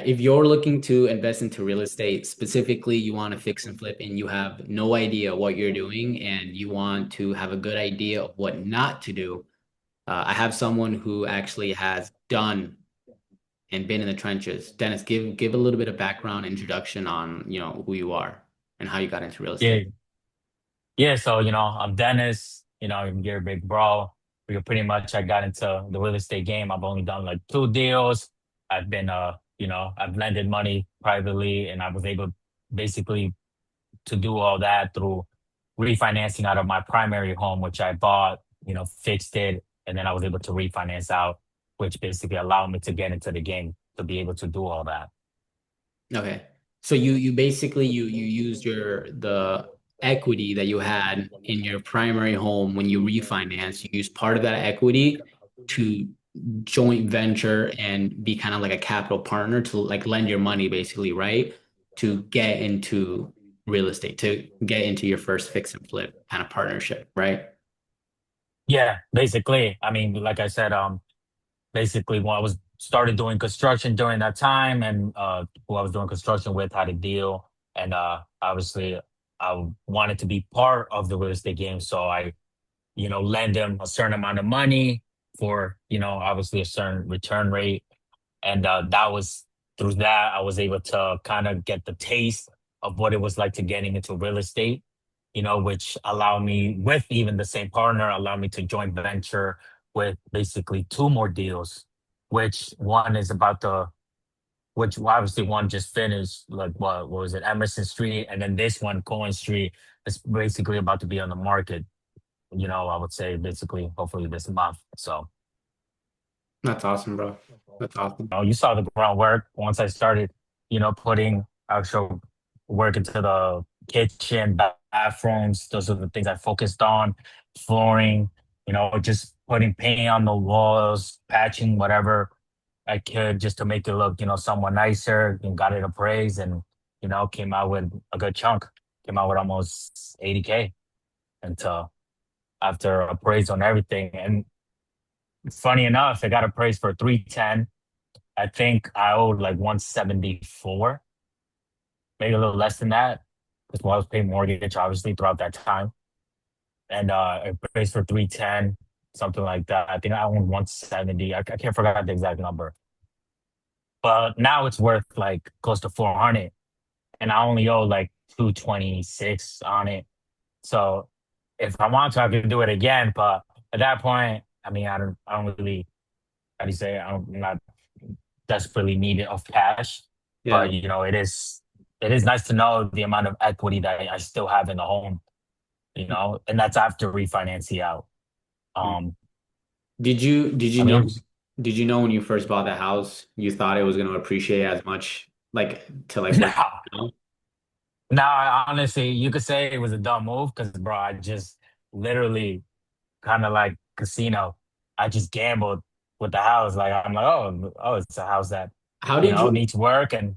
if you're looking to invest into real estate, specifically you want to fix and flip and you have no idea what you're doing and you want to have a good idea of what not to do, I have someone who actually has done and been in the trenches. Dennis, give a little bit of background introduction on, who you are and how you got into real Yeah, estate. yeah. So, I'm Dennis, I'm your big bro. We pretty much I got into the real estate game. I've only done like two deals. I've been I've lended money privately and I was able basically to do all that through refinancing out of my primary home, which I bought, fixed it, and then I was able to refinance out, which basically allowed me to get into the game to be able to do all that. Okay. So you basically you used the equity that you had in your primary home when you refinance, you used part of that equity to joint venture and be kind of like a capital partner to like lend your money basically, right? To get into real estate, to get into your first fix and flip kind of partnership, right? Yeah, basically. I mean, like I said, basically when I was started doing construction during that time and who I was doing construction with had a deal and obviously I wanted to be part of the real estate game. So I, lend them a certain amount of money for, obviously a certain return rate. And that was through that I was able to kind of get the taste of what it was like to getting into real estate, which allowed me with even the same partner, allowed me to joint venture with basically two more deals, which one is about the which obviously one just finished, like what was it, Emerson Street, and then this one, Cohen Street, is basically about to be on the market. I would say basically, hopefully this month. So, That's awesome, bro. That's awesome. you saw the groundwork once I started, putting actual work into the kitchen, bathrooms. Those are the things I focused on. Flooring, just putting paint on the walls, patching whatever I could just to make it look, somewhat nicer and got it appraised and, came out with a good chunk. Came out with almost 80K until after appraisal and everything. And funny enough, I got appraised for 310. I think I owed like 174, maybe a little less than that, because I was paying mortgage obviously throughout that time. And I priced for 310, something like that. I think I owned 170. I can't forget the exact number. But now it's worth like close to 400. And I only owe like 226 on it. So if I want to, I could do it again. But at that point, I mean, I don't really, how do you say, I'm not desperately needed of cash, Yeah. but it is nice to know the amount of equity that I still have in the home, and that's after refinancing out. Um, Did you I know mean, did you know when you first bought the house you thought it was going to appreciate as much like to like no, where you know? no, honestly, you could say it was a dumb move because, bro, I just literally kind of like casino. I just gambled with the house. Like I'm like, oh, it's a house that How did you needs work, and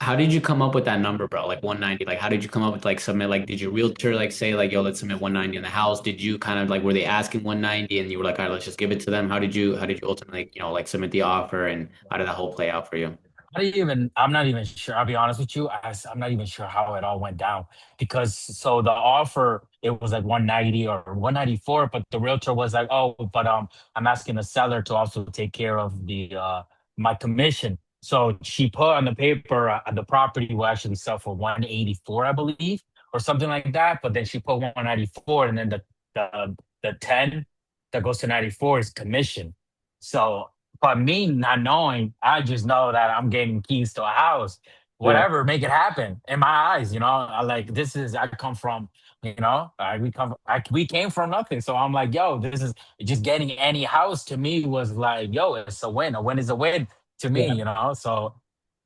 how did you come up with that number, bro? Like 190. Like how did you come up with like submit like did your realtor like say like yo let's submit 190 in the house? Did you kind of like were they asking 190 and you were like all right let's just give it to them? How did you ultimately like submit the offer and how did that whole play out for you? I'm not even sure. I'll be honest with you. I'm not even sure how it all went down because so the offer, it was like 190 or 194, but the realtor was like, oh, but I'm asking the seller to also take care of the my commission. So she put on the paper the property will actually sell for 184, I believe, or something like that. But then she put 194, and then the 10 that goes to 94 is commission. So but me not knowing, I just know that I'm getting keys to a house. Yeah. Whatever, make it happen in my eyes. I like this is I come from, we came from nothing. So I'm like, yo, this is just getting any house to me was like, yo, it's a win. A win is a win to me. So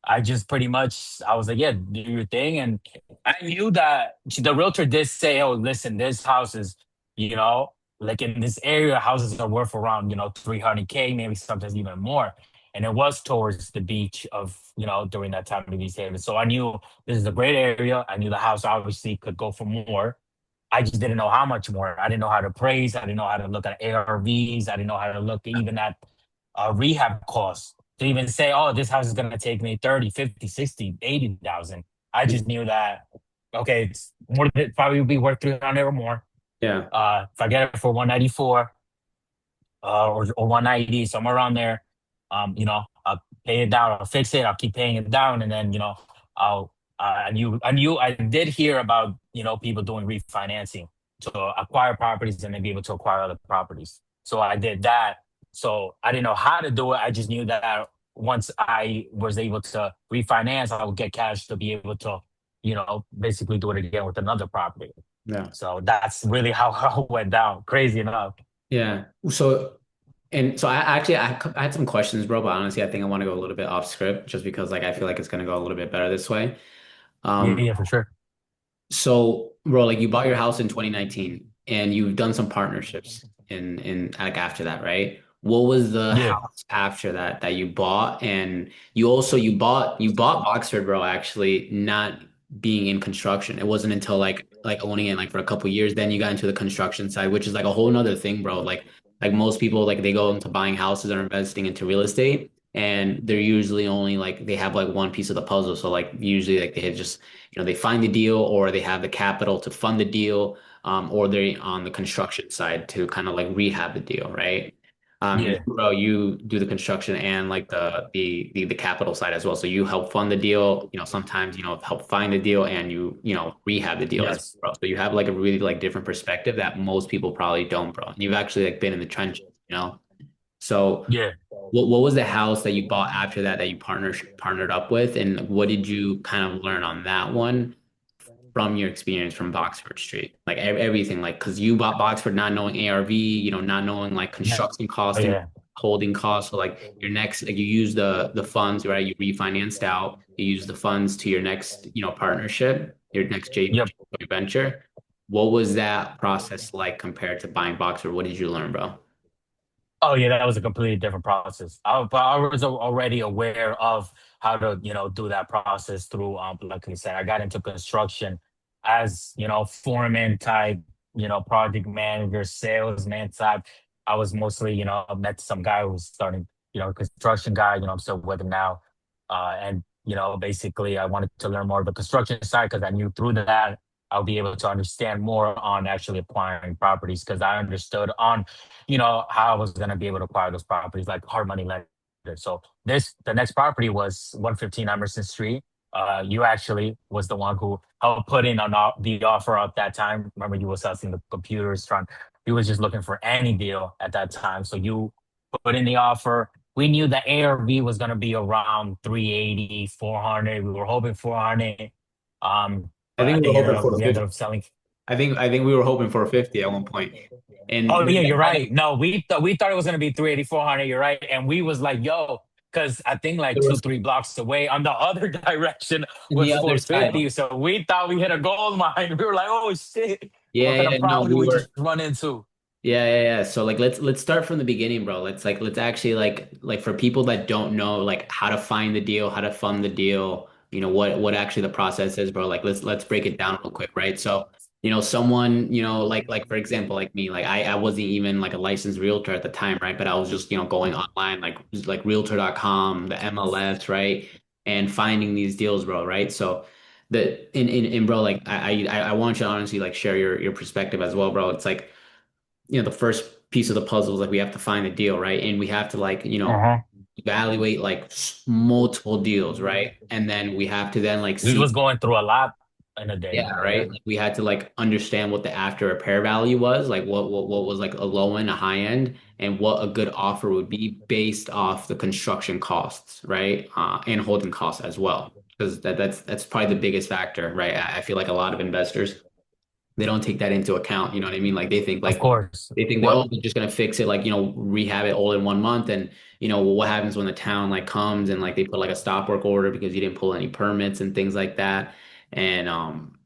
I just pretty much I was like, yeah, do your thing. And I knew that the realtor did say, oh, listen, this house is, you know, like in this area, houses are worth around, 300K, maybe sometimes even more. And it was towards the beach of, during that time of East Haven. So I knew this is a great area. I knew the house obviously could go for more. I just didn't know how much more. I didn't know how to appraise. I didn't know how to look at ARVs. I didn't know how to look even at rehab costs. to even say, oh, this house is going to take me 30, 50, 60, 80,000. I just knew that, okay, it's more than probably would be worth 300 or more. Yeah. If I get it for 194, or 190, somewhere around there, I'll pay it down, I'll fix it, I'll keep paying it down. And then, I'll, I did hear about, people doing refinancing to acquire properties and then be able to acquire other properties. So I did that. So I didn't know how to do it. I just knew that once I was able to refinance, I would get cash to be able to, basically do it again with another property. Yeah. So that's really how how it went down. Crazy enough. Yeah. So I actually I had some questions, bro, but honestly, I think I want to go a little bit off script just because like I feel like it's gonna go a little bit better this way. Yeah, Um, yeah, for sure. so bro, like you bought your house in 2019 and you've done some partnerships in like after that, right? What was the Yeah. house after that that you bought? And you also you bought Boxford, bro, actually not being in construction. It wasn't until like owning it like for a couple years, then you got into the construction side, which is like a whole nother thing, bro. Like most people like they go into buying houses or investing into real estate and they're usually only like they have like one piece of the puzzle. So like usually like they just they find the deal or they have the capital to fund the deal, or they're on the construction side to kind of like rehab the deal, right? Yeah. Bro, you do the construction and like the capital side as well. So you help fund the deal, sometimes help find the deal and rehab the deal as Yes. well. So you have like a really like different perspective that most people probably don't, bro. And you've actually like been in the trenches, you know? So Yeah. what was the house that you bought after that that you partnered up with, and what did you kind of learn on that one from your experience from Boxford Street? Like everything, like because you bought Boxford not knowing ARV, not knowing like Yeah. construction Oh, costing, yeah. holding costs. So like your next, like you use the funds, right? You refinanced out, you use the funds to your next, partnership, your next Yep. joint venture. What was that process like compared to buying Boxford? What did you learn, bro? Oh, yeah, that was a completely different process. But I was already aware of how to, do that process through, like I said, I got into construction as, foreman type, project manager, salesman type. I was mostly, I met some guy who was starting, construction guy, I'm still with him now. And, basically I wanted to learn more of the construction side because I knew through that I'll be able to understand more on actually acquiring properties because I understood on how I was going to be able to acquire those properties, like hard money lender. So the next property was 115 Emerson Street. You actually was the one who helped put in the offer at that time. Remember, you was assessing the computers, trying. You was just looking for any deal at that time. So you put in the offer. We knew the ARV was going to be around 380, 400. We were hoping 400. I But think I we were think hoping for we ended 50. up selling. I think we were hoping for 50 at one point. And Oh, the yeah, thing you're about it, right. No, we thought it was gonna be 380, 400. You're right, and we was like, yo, because I think like there two, was 3 blocks away on the other direction in the was other side. 450. So we thought we hit a gold mine. We were like, oh shit, Yeah, what kind yeah, of no, property we we were. just run into? Yeah, yeah, yeah. So like let's start from the beginning, bro. Let's actually like for people that don't know like how to find the deal, how to fund the deal, what actually the process is, bro. Like let's break it down real quick, right? So, someone, like for example, like me, like I wasn't even like a licensed realtor at the time, right? But I was just, going online like realtor.com, the MLS, right? And finding these deals, bro, right? So in bro, like I want you to honestly like share your perspective as well, bro. It's like the first piece of the puzzle is like we have to find a deal, right? And we have to like, Uh-huh. evaluate like multiple deals, right? And then we have to then like We see, was going through a lot in a day. yeah, Yeah. right? Like we had to like understand what the after repair value was, like what was like a low end, a high end, and what a good offer would be based off the construction costs, right? And holding costs as well. Because that's probably the biggest factor, right? I feel like a lot of investors they don't take that into account. You know what I mean? Like Of course. they think that, What oh, they're just gonna fix it, like, rehab it all in one month. And what happens when the town like comes and like they put like a stop work order because you didn't pull any permits and things like that. And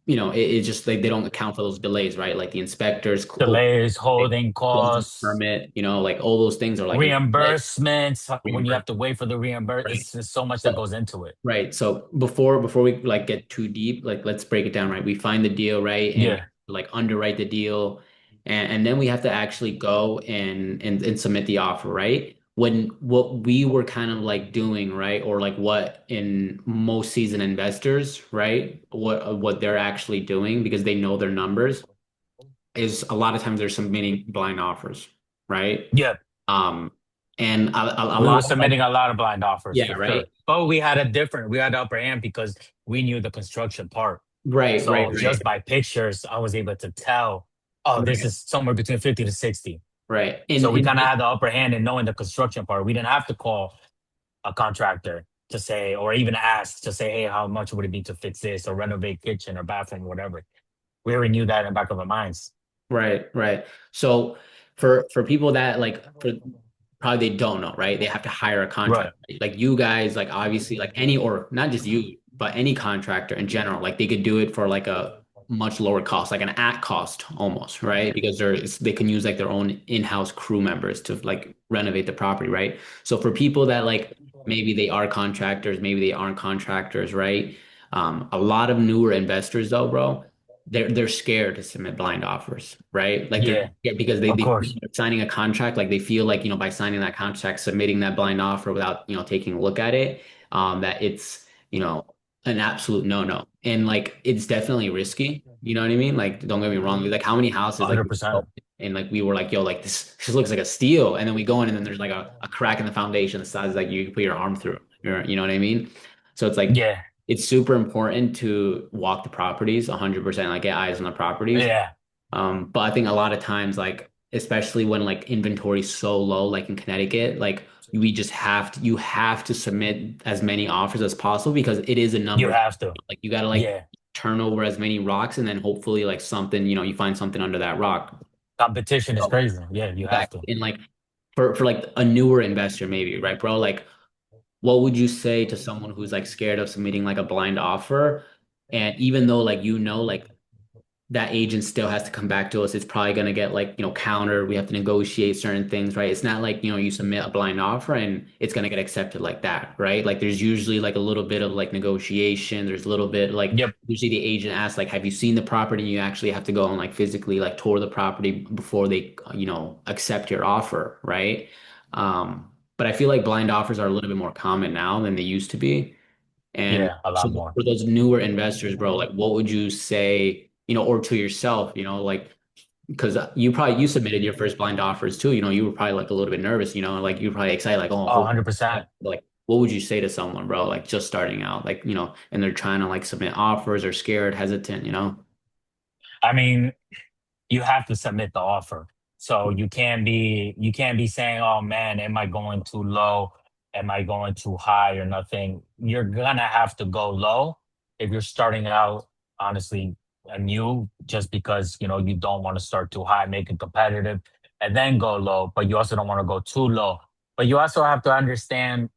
it's just like they don't account for those delays, right? Like the inspectors delays, holding closing the costs, permit, like all those things are like in play. reimbursements, when you have Reimbursement, to wait for the reimbursement, right? it's just so much that goes into it. Right. So before we like get too deep, like let's break it down, right? We find the deal, right? And we Yeah. like underwrite the deal. And then we have to actually go and submit the offer, right? when what we were kind of like doing, right? Or like what in most seasoned investors, right? What they're actually doing because they know their numbers is a lot of times they're submitting blind offers, right? Yeah, Um, and a we lot were of like, submitting a lot of blind offers yeah, for right, sure. But we had the upper hand because we knew the construction part. right, right, So right, just by pictures, I was able to tell, oh, this right, is somewhere between 50 to 60. right. So we kind of had the upper hand in knowing the construction part. We didn't have to call a contractor to say, or even ask to say, hey, how much would it be to fix this or renovate kitchen or bathroom, whatever. We already knew that in the back of our minds. Right, right. So for people that like for probably they don't know, right? They have to hire a Right. contractor. Like you guys, like obviously like any or not just you, but any contractor in general, like they could do it for like a much lower cost, like an at cost almost, right? Because they can use like their own in-house crew members to like renovate the property, right? So for people that like maybe they are contractors, maybe they aren't contractors, right? A lot of newer investors though, bro, they're scared to submit blind offers, right? Like they're Yeah, scared because of they course. signing a contract, like they feel like, by signing that contract, submitting that blind offer without, taking a look at it, that it's, an absolute no-no. And like it's definitely risky, you know what I mean? Like don't get me wrong, like how many houses like 100%. and like we were like, yo, like this looks like a steal. And then we go in and then there's like a crack in the foundation the size like you can put your arm through. You know what I mean? So it's like Yeah. it's super important to walk the properties 100%, like get eyes on the properties. Yeah. But I think a lot of times, like especially when like inventory is so low, like in Connecticut, like you have to submit as many offers as possible because it is a You number. have to. Like you gotta like Yeah. turn over as many rocks and then hopefully like something, you find something under that rock. Competition is So, crazy. Yeah, you have to. exactly. And like for like a newer investor, maybe, right, bro? Like what would you say to someone who's like scared of submitting like a blind offer? And even though like like that agent still has to come back to us, it's probably gonna get like, countered. We have to negotiate certain things, right? It's not like, you submit a blind offer and it's gonna get accepted like that, right? Like there's usually like a little bit of like negotiation. There's a little bit like Yep. usually the agent asks like, have you seen the property? You actually have to go and like physically like tour the property before they, accept your offer, right? But I feel like blind offers are a little bit more common now than they used to be. And Yeah, a so lot more. for those newer investors, bro, like what would you say, or to yourself, like because you submitted your first blind offers too, you were probably like a little bit nervous, like you were probably excited, like, oh, Oh, hope 100%. like what would you say to someone, bro, like just starting out, like, and they're trying to like submit offers or scared, hesitant? I mean, you have to submit the offer. So you can't be saying, "Oh man, am I going too low? Am I going too high or nothing?" You're gonna have to go low if you're starting out honestly anew, just because you don't want to start too high, make it competitive, and then go low. But you also don't want to go too low. But you also have to understand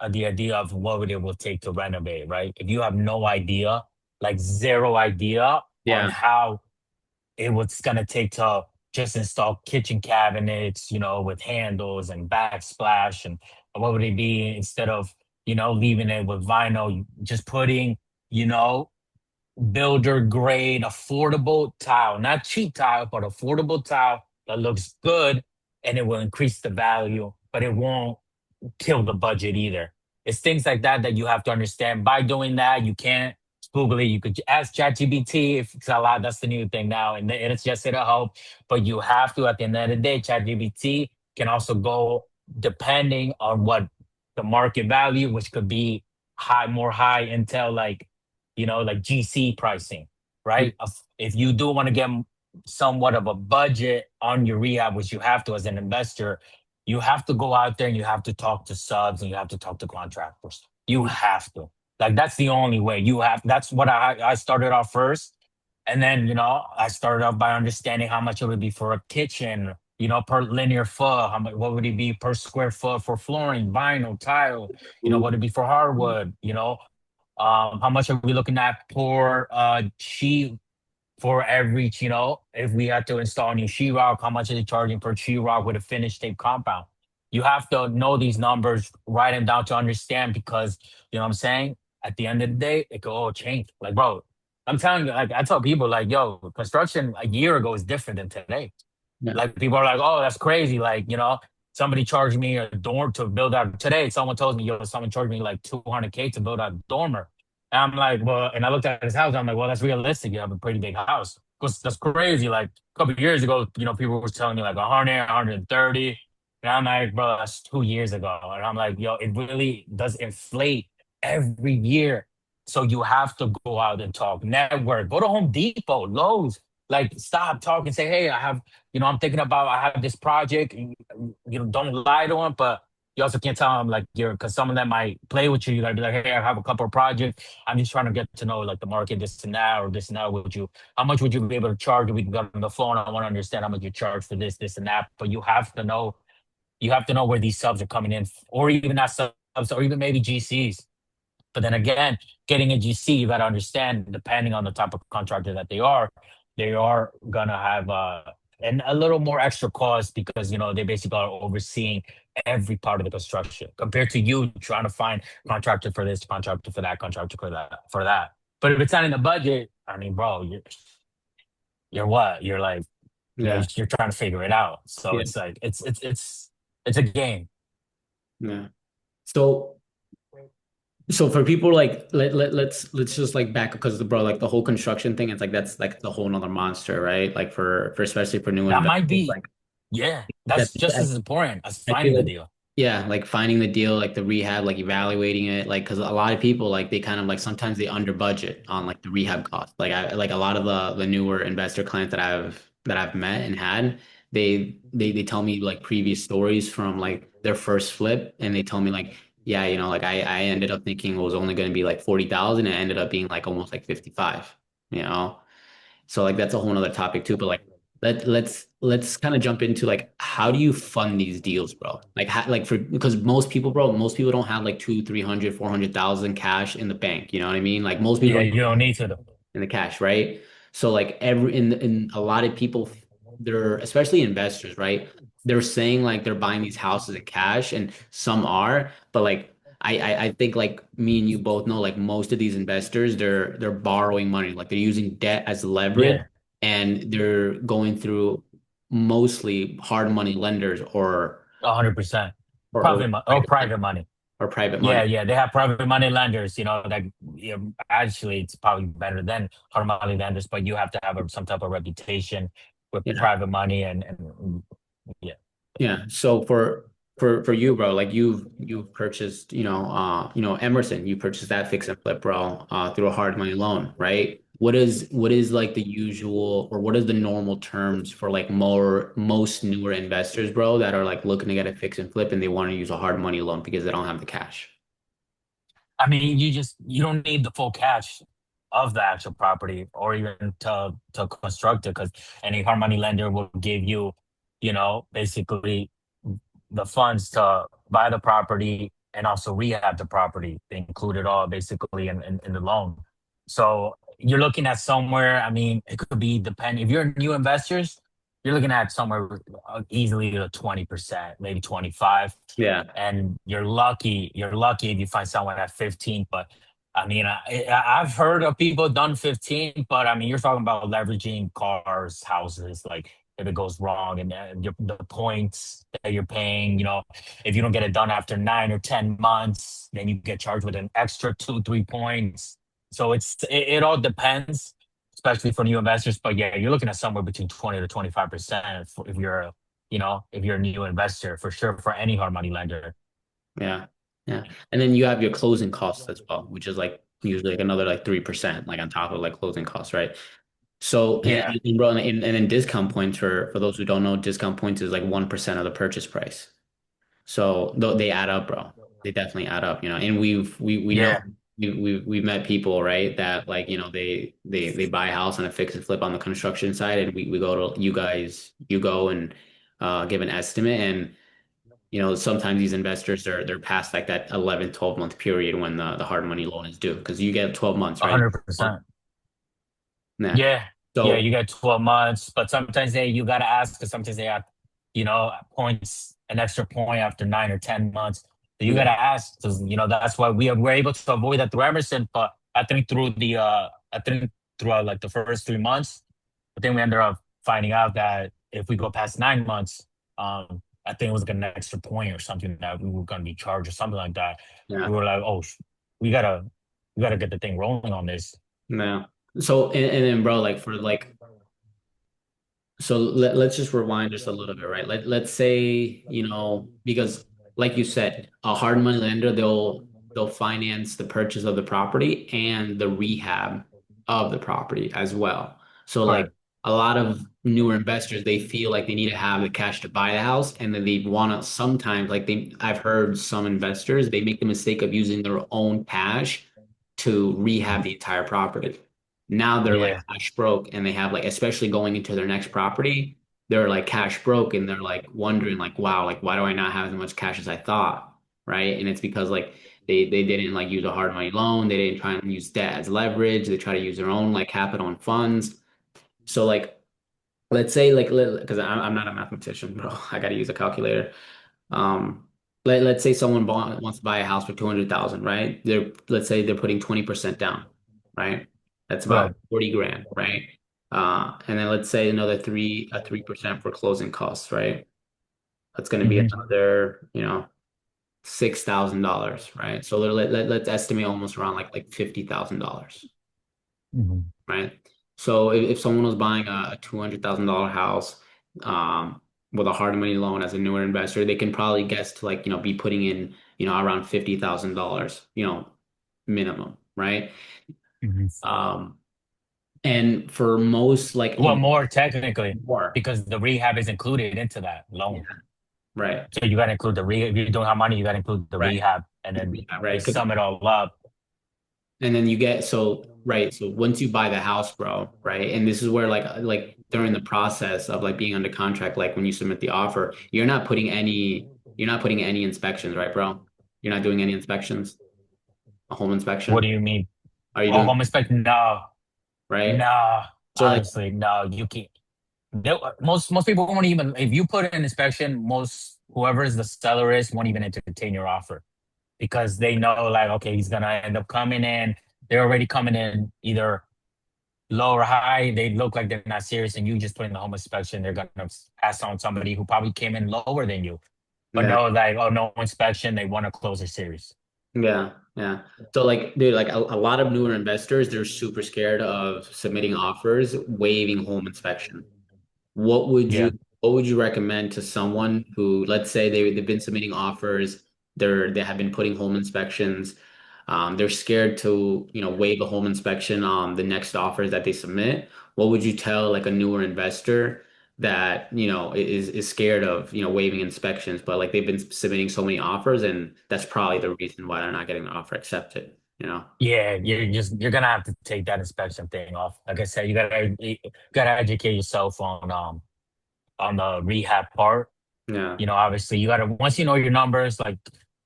the idea of what it will take to renovate, right? If you have no idea, like zero idea on Yeah. how it was gonna take to just install kitchen cabinets, with handles and backsplash, and what would it be instead of leaving it with vinyl, just putting you know builder grade affordable tile, not cheap tile, but affordable tile that looks good, and it will increase the value, but it won't kill the budget either. It's things like that that you have to understand. By doing that, you can't Google it. You could ask ChatGPT if it's a lot. That's the new thing now, and it's just it'll help. But you have to, at the end of the day, ChatGPT can also go depending on what the market value, which could be more high intel, like like GC pricing, right? If you do want to get somewhat of a budget on your rehab, which you have to as an investor, you have to go out there and you have to talk to subs and you have to talk to contractors. You have to. Like that's the only way. That's what I started off first. And then, I started off by understanding how much it would be for a kitchen, per linear foot, how much what would it be per square foot for flooring, vinyl, tile, what would it be for hardwood, how much are we looking at per sheet for every, if we had to install new sheetrock, how much are they charging per sheetrock with a finished tape compound? You have to know these numbers, write them down to understand because, what I'm saying? At the end of the day, it could all change. Like, bro, I'm telling you, like, I tell people, like, yo, construction a year ago is different than today. Yeah. Like, people are like, oh, that's crazy. Like, somebody charged me a dorm to build out today. Someone told me, yo, someone charged me like 200K to build out a dormer. And I'm like, well, and I looked at his house. I'm like, well, that's realistic. You have a pretty big house. Because that's crazy. Like a couple of years ago, people were telling me like 100, 130. And I'm like, bro, that's 2 years ago. And I'm like, yo, it really does inflate every year. So you have to go out and talk, network, go to Home Depot, Lowe's. Like, stop talking, say, hey, I'm thinking about, I have this project. Don't lie to them, but you also can't tell them like because some of them might play with you. You gotta be like, hey, I have a couple of projects. I'm just trying to get to know like the market, this and that, or this and that. How much would you be able to charge? We can get on the phone. I want to understand how much you charge for this, and that. But you have to know where these subs are coming in, or even not subs, or even maybe GCs. But then again, getting a GC, you got to understand, depending on the type of contractor that they are gonna have and a little more extra cost because they basically are overseeing every part of the construction compared to you trying to find contractor for this, contractor for that, contractor for that. But if it's not in the budget, I mean, bro, you're what? You're like, Yeah. you're trying to figure it out. So Yeah. it's like it's a game. Yeah. So so for people like let's just like back because bro like the whole construction thing it's like that's like the whole nother monster, right? Like for especially for new That might investors be, like yeah, that that's just as important as I finding feel the like deal. yeah, like finding the deal, like the rehab, like evaluating it, like because a lot of people like they kind of like sometimes they under budget on like the rehab cost. Like I like a lot of the newer investor clients that I've met and had, they tell me like previous stories from like their first flip, and they tell me like yeah, like I ended up thinking it was only going to be like 40,000, and it ended up being like almost like 55, you know. So like that's a whole nother topic too. But like let's kind of jump into like how do you fund these deals, bro? Like like for because most people don't have like two, 300, 400,000 cash in the bank. You know what I mean? Like most people Yeah, don't you don't need to though. in the cash, right? So like every in a lot of people, they're especially investors, right? They're saying like they're buying these houses in cash, and some are, but like I think like me and you both know like most of these investors they're borrowing money, like they're using debt as leverage, Yeah, and they're going through mostly hard money lenders 100%. or Or private money. private Yeah, money. yeah, they have private money lenders. That actually it's probably better than hard money lenders, but you have to have some type of reputation with Yeah. private money and yeah. Yeah. So for you, bro, like you've purchased, Emerson, you purchased that fix and flip, bro, through a hard money loan, right? What is like the usual or what is the normal terms for like most newer investors, bro, that are like looking to get a fix and flip and they want to use a hard money loan because they don't have the cash? I mean, you don't need the full cash of the actual property or even to construct it because any hard money lender will give you, basically the funds to buy the property and also rehab the property. They include it all basically in the loan. So you're looking at somewhere, I mean, it could be depending. If you're new investors, you're looking at somewhere easily to 20%, maybe 25. Yeah. And you're lucky if you find someone at 15. But I mean, I've heard of people done 15, but I mean, you're talking about leveraging cars, houses, like if it goes wrong and the points that you're paying, if you don't get it done after 9 or 10 months, then you get charged with an extra 2, 3 points. So it all depends, especially for new investors. But yeah, you're looking at somewhere between 20 to 25% if you're a new investor, for sure, for any hard money lender. Yeah. Yeah. And then you have your closing costs as well, which is like usually like another like 3% like on top of like closing costs, right? So Yeah, and bro, and then discount points for those who don't know, discount points is like 1% of the purchase price. So though they add up, bro. They definitely add up, and we know yeah, we've met people, right, that like, they buy a house on a fix and flip on the construction side, and we go to you guys, you go and give an estimate, and sometimes these investors they're past like that 11, 12 month period when the hard money loan is due because you get 12 months, right? 100%. Yeah. Yeah, yeah, So you get 12 months, but sometimes you gotta ask because sometimes they have, points, an extra point after 9 or 10 months. So you yeah. gotta ask because that's why we're able to avoid that through Emerson. But I think throughout like the first 3 months, but then we ended up finding out that if we go past 9 months, I think it was like an extra point or something that we were gonna be charged or something like that. Yeah. We were like, oh, we gotta get the thing rolling on this. Yeah. So and then bro, like for like so let's just rewind just a little bit, right? Let's say, because like you said, a hard money lender, they'll finance the purchase of the property and the rehab of the property as well. So like Right. a lot of newer investors, they feel like they need to have the cash to buy the house, and then they want to sometimes I've heard some investors, they make the mistake of using their own cash to rehab the entire property. Now they're like Yeah. cash broke, and they have like, especially going into their next property, they're like cash broke, and they're like wondering like, wow, like why do I not have as much cash as I thought? Right. And it's because like they didn't like use a hard money loan. They didn't try and use debt as leverage. They try to use their own like capital and funds. So like let's say like because I'm not a mathematician, bro. I got to use a calculator. Um, let's say someone wants to buy a house for 200,000, right? Let's say they're putting 20% down, right? That's Right. about 40 grand, right? And then let's say another 3% for closing costs, right? That's going to be Hmm. another, $6,000, right? So let's estimate almost around like $50,000, Hmm. right? So if someone was buying a $200,000 house, um, with a hard money loan as a newer investor, they can probably guess to like, be putting in, around $50,000, minimum, right? Hmm. Um, and for most like Well, in more technically, more, because the rehab is included into that yeah, loan. right, So you gotta include the rehab. If you don't have money, you gotta include the right, rehab, and then yeah, you right. sum it all up. And then you get so right. So once you buy the house, bro, right? And this is where like during the process of like being under contract, like when you submit the offer, you're not putting any inspections, right, bro? You're not doing any inspections, a home What do inspection. you mean? Are you Oh, doing home inspection? No, right? no. So like Honestly, no. You can't. Most people won't even if you put an inspection. Most whoever is the seller is won't even entertain your offer because they know like okay he's gonna end up coming in. They're already coming in either low or high. They look like they're not serious, and you just put in the home inspection. They're gonna pass on somebody who probably came in lower than you, but yeah. no like oh no inspection. They want to close their series. Yeah, yeah. So like, dude, like a lot of newer investors, they're super scared of submitting offers, waiving home inspection. What would you Yeah. what would you recommend to someone who, let's say they've been submitting offers, they have been putting home inspections, they're scared to, waive a home inspection on the next offers that they submit. What would you tell like a newer investor that, is scared of, waiving inspections, but like they've been submitting so many offers, and that's probably the reason why they're not getting the offer accepted, you know? Yeah, you're gonna have to take that inspection thing off. Like I said, you gotta educate yourself on the rehab part. Yeah. You know, obviously you gotta once you know your numbers, like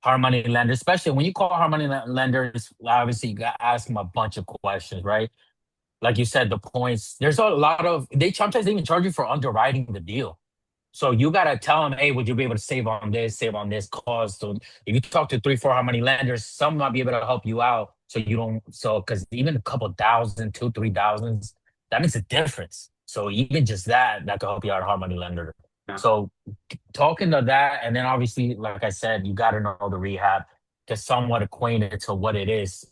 hard money lenders, especially when you call hard money lenders, obviously you gotta ask them a bunch of questions, right? Like you said, the points. There's a lot of they sometimes they even charge you for underwriting the deal. So you gotta tell them, hey, would you be able to save on this cost? So if you talk to three, four how many lenders, some might be able to help you out. So you don't so because even a couple thousand, two, 3,000, that makes a difference. So even just that could help you out, a hard money lender. Yeah. So talking to that, and then obviously, like I said, you gotta know the rehab, get somewhat acquainted to what it is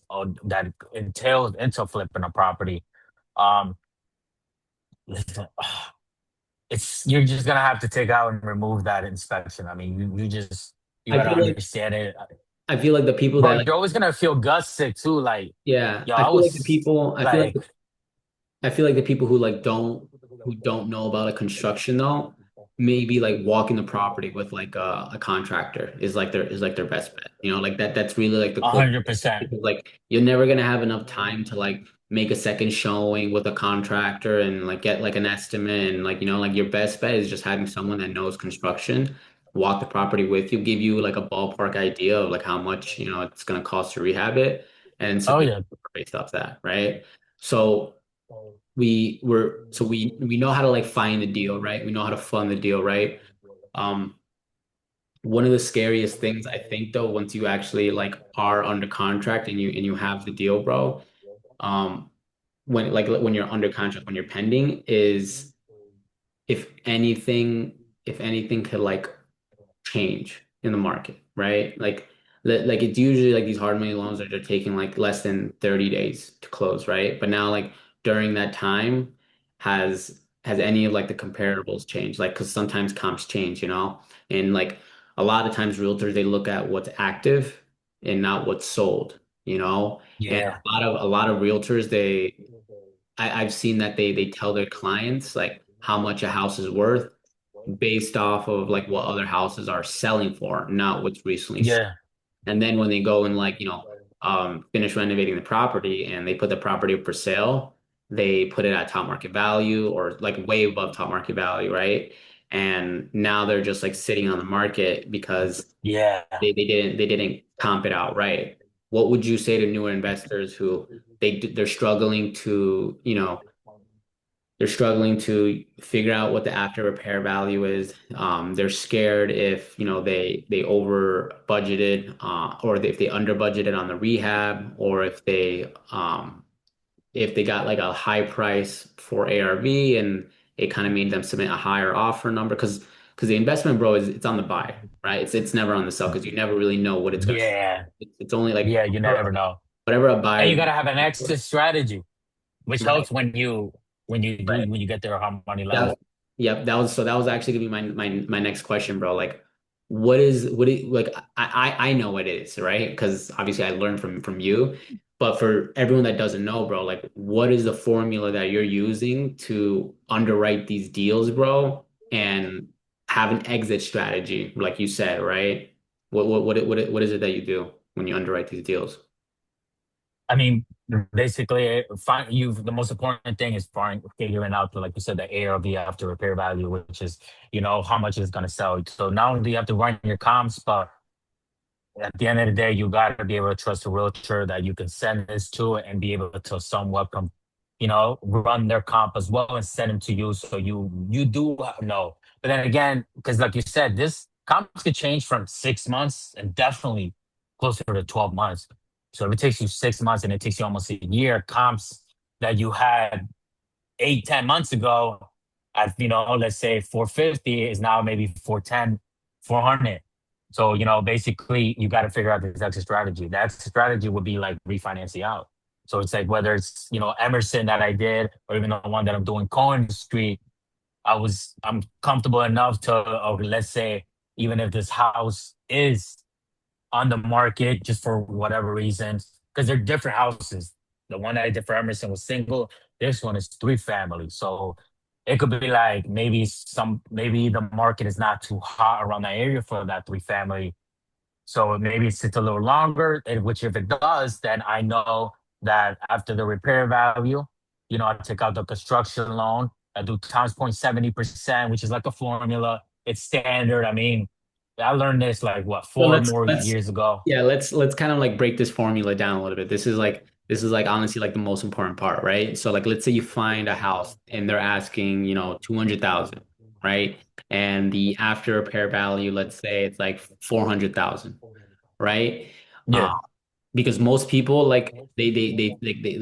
that entails into flipping a property. Um, it's you're just gonna have to take out and remove that inspection. I mean, you just you I gotta feel like understand it, I feel like the people that but like, you're always gonna feel gut sick too. Like, yeah, yo, I I feel like the was people I feel like like, I feel like the people who like don't know about a construction though, maybe like walking the property with like a contractor is like their best bet. Like that's really like the close, 100%. because like you're never gonna have enough time to like make a second showing with a contractor and like get like an estimate, and like like your best bet is just having someone that knows construction walk the property with you, give you like a ballpark idea of like how much it's gonna cost to rehab it, and Oh submit yeah. based off that, right? So we know how to like find the deal, right? We know how to fund the deal, right? Um, one of the scariest things I think though, once you actually like are under contract and you have the deal, bro, um, when you're under contract, when you're pending, is if anything, if anything could like change in the market, right? Like it's usually like these hard money loans that are taking like less than 30 days to close, right? But now like during that time has any of like the comparables changed? Like because sometimes comps change, you know? And like a lot of times realtors they look at what's active and not what's sold, you know? And Yeah. a lot of realtors I've seen that they tell their clients like how much a house is worth based off of like what other houses are selling for, not what's recently sold. Yeah. And then when they go and like, finish renovating the property and they put the property up for sale, they put it at top market value or like way above top market value, right? And now they're just like sitting on the market because Yeah. they didn't comp it out right. What would you say to newer investors who they're struggling to, they're struggling to figure out what the after repair value is. They're scared if they over budgeted or if they under budgeted on the rehab or if they got like a high price for ARV and it kind of made them submit a higher offer number because the investment, bro, is it's on the buy, right? It's never on the sell because you never really know what it's gonna. Yeah. It's only like Yeah. You never know. whatever a And you buyer. gotta have an exit strategy, which Right. helps Right. when you get their hard money That, level. yep, that was actually gonna be my next question, bro. Like, what it like? I know what it is, right? Because obviously I learned from you. But for everyone that doesn't know, bro, like, what is the formula that you're using to underwrite these deals, bro, and have an exit strategy, like you said, right? What is it that you do when you underwrite these deals? I mean, basically, find you. The most important thing is figuring out, like you said, the ARV after repair value, which is how much it's gonna sell. So not only do you have to run your comps, but at the end of the day, you gotta be able to trust a realtor that you can send this to and be able to somewhat run their comp as well and send them to you. So you do know. But then again, because like you said, this comps could change from 6 months and definitely closer to 12 months. So if it takes you 6 months and it takes you almost a year, comps that you had 8, 10 months ago at, let's say 450 is now maybe 410, 400. So, basically you got to figure out the exit strategy. That strategy would be like refinancing out. So it's like whether it's, Emerson that I did or even the one that I'm doing Cohen Street, I'm comfortable enough to, let's say, even if this house is on the market just for whatever reasons, because they're different houses. The one that I did for Emerson was single. This one is three family. So it could be like maybe the market is not too hot around that area for that three family. So maybe it sits a little longer, which if it does, then I know that after the repair value, I take out the construction loan. I do times 0.70%, which is like a formula. It's standard. I mean, I learned this like what, So four more let's years ago. yeah, let's kind of like break this formula down a little bit. This is like honestly like the most important part, right? So like let's say you find a house and they're asking, 200,000, right? And the after repair value, let's say it's like 400,000, right? Uh, Yeah. because most people like they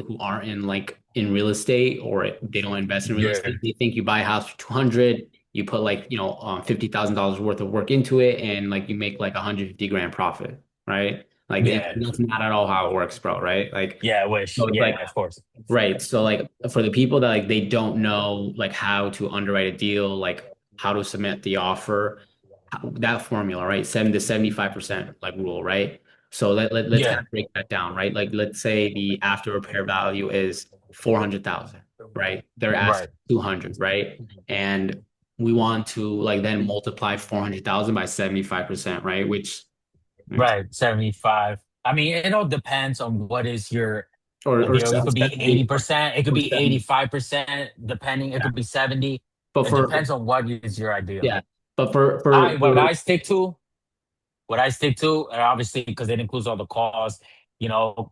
who aren't in like in real estate or they don't invest in real Yeah. estate, they think you buy a house for 200, you put like, $50,000 worth of work into it and like you make like 150 grand profit, right? Like Yeah. that's not at all how it works, bro, right? Like Yeah. I wish. so it's like Yeah, of course. right. So like for the people that like they don't know like how to underwrite a deal, like how to submit the offer, that formula, right? 70 to 75% like rule, right? So let's kind Yeah. of break that down, right? Like let's say the after repair value is 400,000, right? They're Right. asking 200, right? And we want to like then multiply 400,000 by 75%, right? Which Right. 75. I mean, it all depends on what is your or deal. It could be 75 80%. It could or be 70. 85%, depending. It Yeah. could be 70. But It for depends on what is your idea. yeah, but for I for what for I stick to, and obviously because it includes all the costs,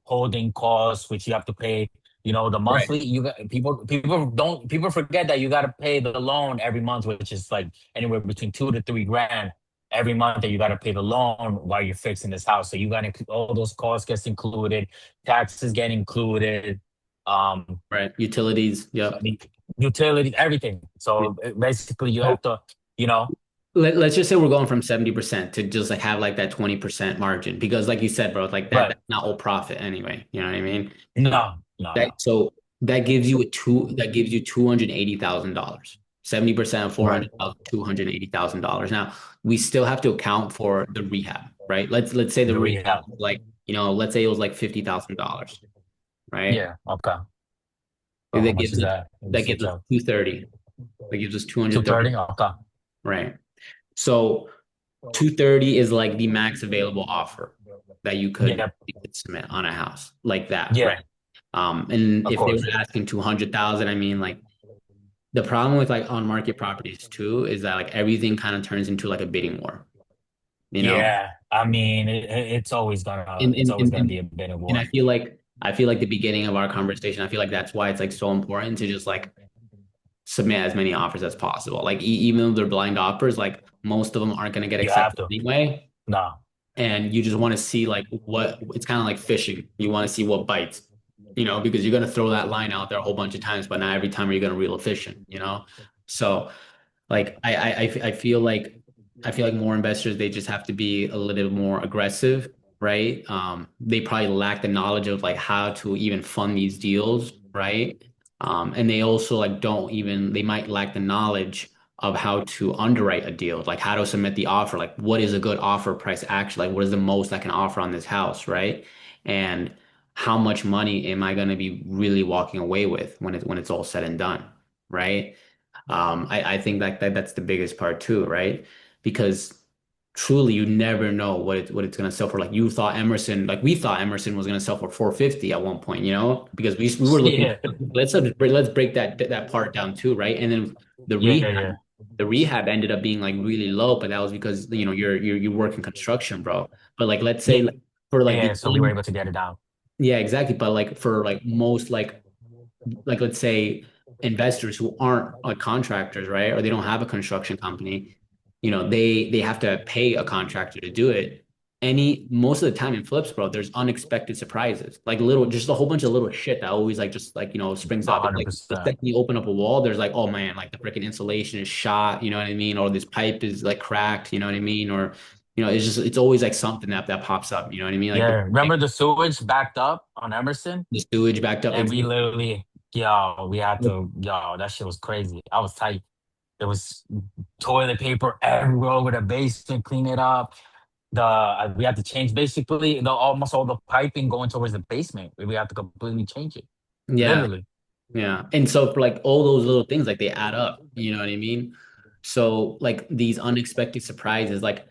holding costs, which you have to pay, the right. monthly. People forget that you got to pay the loan every month, which is like anywhere between 2 to 3 grand every month that you got to pay the loan while you're fixing this house. So you got to all those costs gets included, taxes get included, um, Right. Utilities. I Yep. mean, utilities, everything. So basically, you So have to, you know. let's just say we're going from 70% to just like have like that 20% margin because like you said, bro, like Right. that's not all profit anyway. You know what I mean? No, no, That no. so that gives you $280,000. 70% of Right. 400,000, $280,000. Now we still have to account for the rehab, right? Let's say the The rehab rehab. like, let's say it was like $50,000, right? Yeah. Okay. So how That much gives is us that? Let me that see. gives us 230. That gives us 230, 230. Okay. right? So 230 is like the max available offer that Yeah. you could submit on a house like that, right? Yeah. And Of if they were course. asking 200,000, I mean, like the problem with like on market properties too is that like everything kind of turns into like a bidding war, you know? Yeah. I mean, And it's and always and gonna and, be a bit of and war. I feel like the beginning of our conversation, I feel like that's why it's like so important to just like submit as many offers as possible. Like even though they're blind offers, like most of them aren't going to get You have accepted to. anyway. No. And you just want to see like what it's kind of like fishing. You want to see what bites, because you're going to throw that line out there a whole bunch of times, but not every time you're going to reel a fish in. So like I feel like more investors they just have to be a little more aggressive, right? They probably lack the knowledge of like how to even fund these deals, right? And they also like don't even they might lack the knowledge of how to underwrite a deal, like how to submit the offer, like what is a good offer price actually, like what is the most I can offer on this house, right? And how much money am I going to be really walking away with when it's all said and done, right? I think that's the biggest part too, right? Because truly you never know what it's gonna sell for. Like we thought Emerson was gonna sell for 450 at one point, because we were looking. Yeah. Let's break that part down too, right? And then the Yeah. rehab Yeah. the rehab ended up being like really low, but that was because you work in construction, bro. But like let's say Yeah. like, for like Yeah. So we were able to get it down. yeah, exactly. But like for like most like let's say investors who aren't like contractors, right? Or they don't have a construction company, they have to pay a contractor to do it. Most of the time in flips, bro, there's unexpected surprises. Like just a whole bunch of little shit that always like just like, springs A up. It's hundred like the percent. second you open up a wall, there's like, oh man, like the freaking insulation is shot, you know what I mean? Or this pipe is like cracked, you know what I mean? Or, it's always like something that pops up, you know what I mean? Like Yeah. Remember the sewage backed up on Emerson? the sewage backed up. And we Exactly. literally, yo, that shit was crazy. I was tight. There was toilet paper everywhere over the basement, clean it up. We had to change basically almost all the piping going towards the basement. We had to completely change it. Yeah. Literally. Yeah. And so for like all those little things, like they add up, you know what I mean? So like these unexpected surprises, like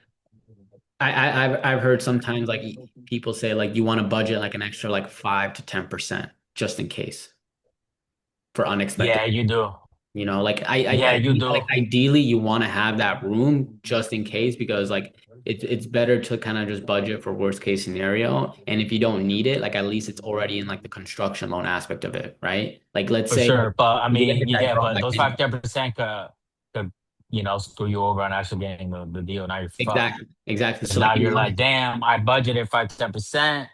I've heard sometimes like people say like you want to budget like an extra like 5 to 10% just in case for unexpected. Yeah, you do. Like Yeah, I you think like do. ideally you want to have that room just in case because like it's better to kind of just budget for worst case scenario. And if you don't need it, like at least it's already in like the construction loan aspect of it, right? Like let's For say sure. But I you get mean, hit that yeah, but drawback those and 5 10% could screw you over on actually getting the deal. Now you're fucked. exactly. Because So like now you're like, damn, I budgeted 5 10%.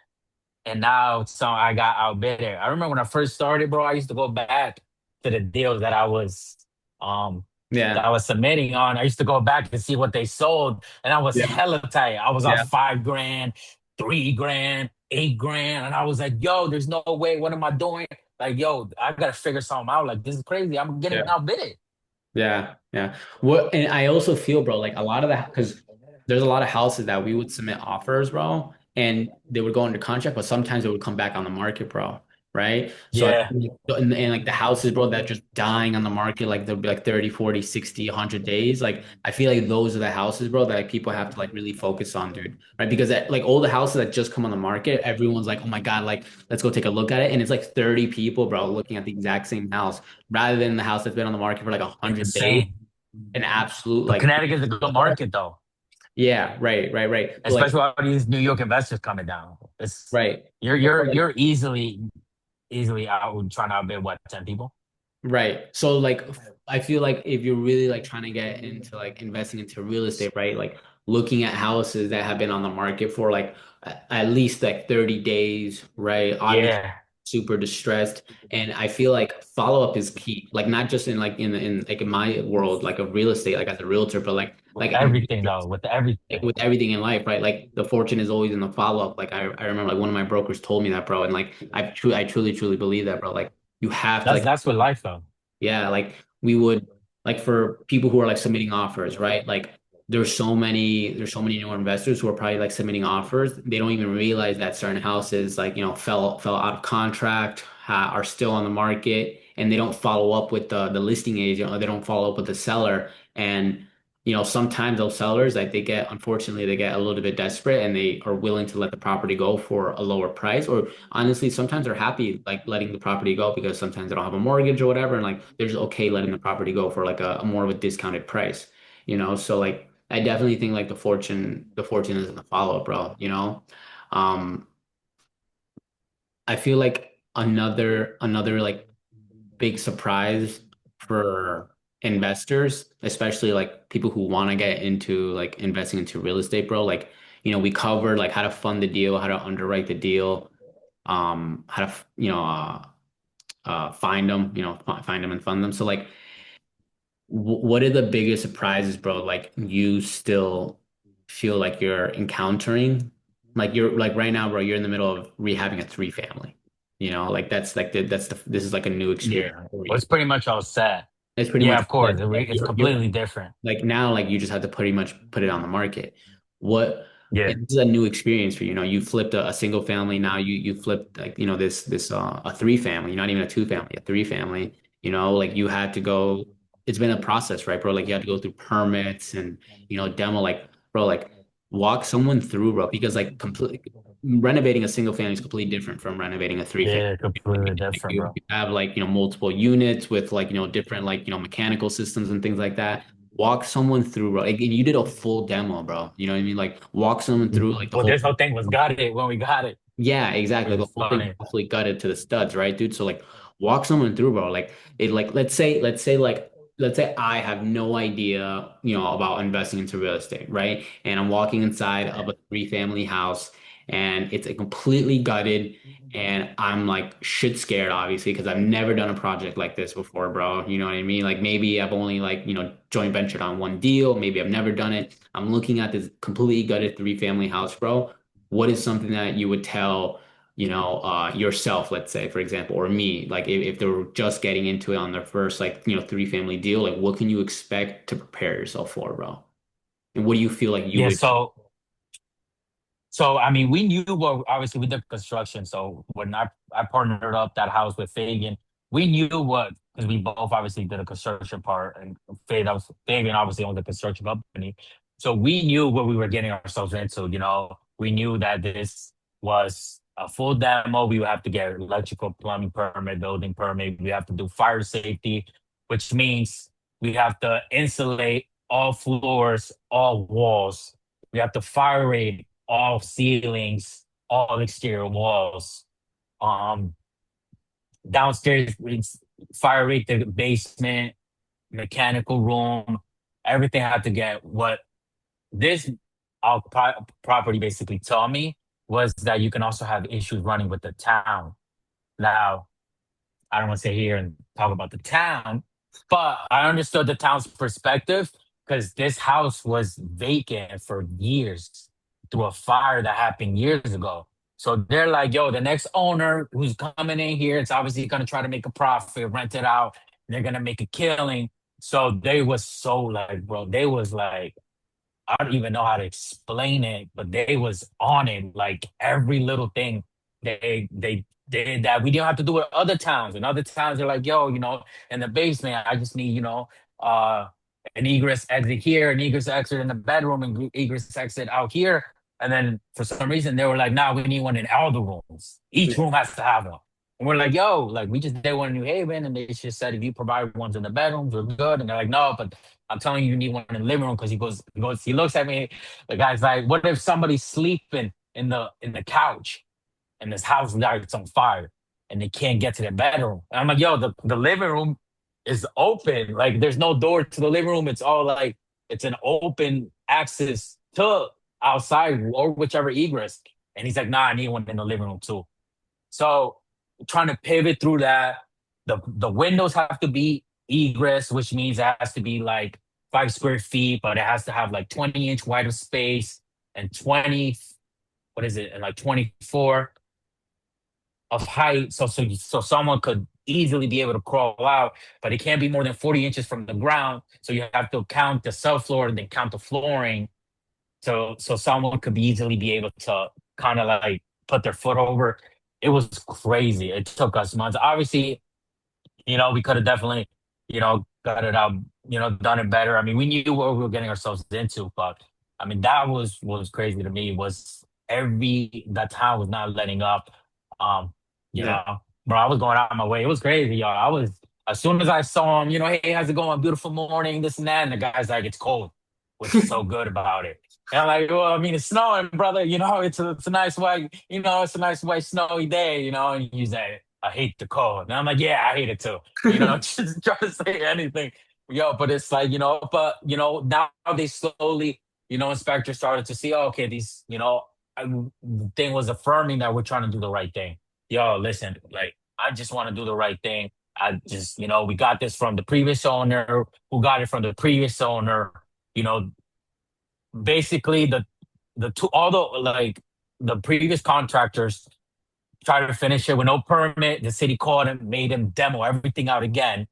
And now I got outbid it. I remember when I first started, bro, I used to go back to the deals um that yeah, I was submitting on. I used to go back to see what they sold, and I was yeah, hella tight. I was on yeah, 5 grand, 3 grand, 8 grand, and I was like, yo, there's no way. What am I doing? Like, yo, I gotta figure something out. Like, this is crazy. I'm getting yeah. outbid. Yeah. And I also feel, bro, like a lot of that, because there's a lot of houses that we would submit offers, bro, and they would go under contract, but sometimes it would come back on the market, bro. Right. So, Yeah, and like the houses, bro, that just dying on the market, like they'll be like 30, 40, 60, 100 days. Like, I feel like those are the houses, bro, that like people have to like really focus on, dude. Right. Because like all the houses that just come on the market, everyone's like, oh my God, like, let's go take a look at it. And it's like 30 people, bro, looking at the exact same house rather than the house that's been on the market for like 100 days. insane. An absolute But like Connecticut is a good market though, yeah, right. But like especially with all these New York investors coming down. It's right. you're But, you're like, you're easily out trying to outbid what 10 people. right. So like I feel like if you're really like trying to get into like investing into real estate, right? Like looking at houses that have been on the market for like at least like 30 days, right? Obviously Yeah, super distressed. And I feel like follow-up is key. Like not just in like in like in my world, like of real estate, like as a realtor, but With as everything though, with everything. with everything in life, right? Like the fortune is always in the follow-up. Like I remember like one of my brokers told me that, bro. And like I truly believe that, bro. Like you have to like That's with life though. yeah, like we would like for people who are like submitting offers, right? Like there's so many newer investors who are probably like submitting offers. They don't even realize that certain houses like, fell out of contract, are still on the market, and they don't follow up with the listing agent, or they don't follow up with the seller. And sometimes those sellers, like unfortunately, they get a little bit desperate and they are willing to let the property go for a lower price, or honestly, sometimes they're happy like letting the property go because sometimes they don't have a mortgage or whatever, and like they're just okay letting the property go for like a more of a discounted price, So like I definitely think like the fortune is in the follow-up, bro, I feel like another like big surprise for investors, especially like people who want to get into like investing into real estate, bro. Like, we covered like how to fund the deal, how to underwrite the deal, how to, find them, find them and fund them. So like, what are the biggest surprises, bro? Like you still feel like you're encountering, like you're like right now, bro, you're in the middle of rehabbing a three family, like this is like a new experience Yeah. for Well, you. it's pretty much all set. It's pretty Yeah, much of like course. It's you're completely different. like now, like you just have to pretty much put it on the market. What Yeah. This is a new experience for you. You flipped a single family. Now you flipped like this a three family, not even a two family, a three family. Like you had to go. It's been a process, right, bro? Like you had to go through permits and demo. Like, bro, like walk someone through, bro, because like completely renovating a single family is completely different from renovating a three family. Yeah, completely different, You bro. have like multiple units with like different like mechanical systems and things like that. Walk someone through, bro. Like, you did a full demo, bro. You know what I mean? Like walk someone through like the Well, whole. this whole thing was gutted when we got it. Yeah, It exactly. The was whole thing funny. absolutely gutted to the studs, right, dude? So like walk someone through, bro. Like let's say I have no idea, about investing into real estate, right? And I'm walking inside of a three-family house and it's a completely gutted, and I'm like shit scared, obviously, because I've never done a project like this before, bro. You know what I mean? Like maybe I've only like, joint ventured on one deal, maybe I've never done it. I'm looking at this completely gutted three-family house, bro. What is something that you would tell, yourself, let's say, for example, or me, like if they were just getting into it on their first, like, three-family deal, like what can you expect to prepare yourself for, bro? And what do you feel like you Yeah, would? so I mean, we knew what obviously we did construction. So when I partnered up that house with Fagan, we knew what because we both obviously did a construction part, and Fagan obviously owned the construction company. So we knew what we were getting ourselves into. We knew that this was a full demo. We would have to get electrical, plumbing permit, building permit. We have to do fire safety, which means we have to insulate all floors, all walls. We have to fire rate all ceilings, all exterior walls. Um, Downstairs, it's fire rate the basement, mechanical room. Everything had to get what this property basically taught me was that you can also have issues running with the town. Now, I don't want to sit here and talk about the town, but I understood the town's perspective because this house was vacant for years through a fire that happened years ago. So they're like, yo, the next owner who's coming in here, it's obviously going to try to make a profit, rent it out. They're going to make a killing. So they was so like, bro, they was like, I don't even know how to explain it, but they was on it. Like every little thing they did that we didn't have to do with other towns. And other towns are like, yo, in the basement, I just need, uh an egress exit here, an egress exit in the bedroom, and egress exit out here. And then for some reason they were like, nah, we need one in all the rooms. Each room has to have one. And we're like, yo, like we just did one in New Haven, and they just said if you provide ones in the bedrooms, we're good. And they're like, no, but I'm telling you, you need one in the living room because he looks at me. The guy's like, what if somebody's sleeping in the couch and this house lights on fire and they can't get to their bedroom? And I'm like, yo, the living room is open. Like, there's no door to the living room. It's all like it's an open access to outside or whichever egress. And he's like, nah, I need one in the living room too. So trying to pivot through that. The windows have to be egress, which means it has to be like 5 square feet, but it has to have like 20-inch wide of space and 20, what is it, and like 24 of height. So someone could easily be able to crawl out, but it can't be more than 40 inches from the ground. So you have to count the subfloor and then count the flooring. So someone could easily be able to kind of like put their foot over. It was crazy. It took us months. Obviously, we could have definitely, got it out, done it better. I mean, we knew what we were getting ourselves into, but I mean, that was crazy to me. Was every that town was not letting up. Um, you Yeah. know, bro, I was going out of my way. It was crazy, y'all. I was as soon as I saw him, hey, how's it going? Beautiful morning, this and that. And the guy's like, it's cold. What's so good about it? And I'm like, well, I mean, it's snowing, brother. It's a nice white, it's a nice white snowy day, And he's like, I hate the cold. And I'm like, yeah, I hate it too. Just try to say anything. Yo, but it's like, now they slowly, inspectors started to see, oh, okay, these, the thing was affirming that we're trying to do the right thing. Yo, listen, like, I just want to do the right thing. I just, we got this from the previous owner, who got it from the previous owner. You know, basically the two, although like the previous contractors tried to finish it with no permit, the city called him, made him demo everything out again.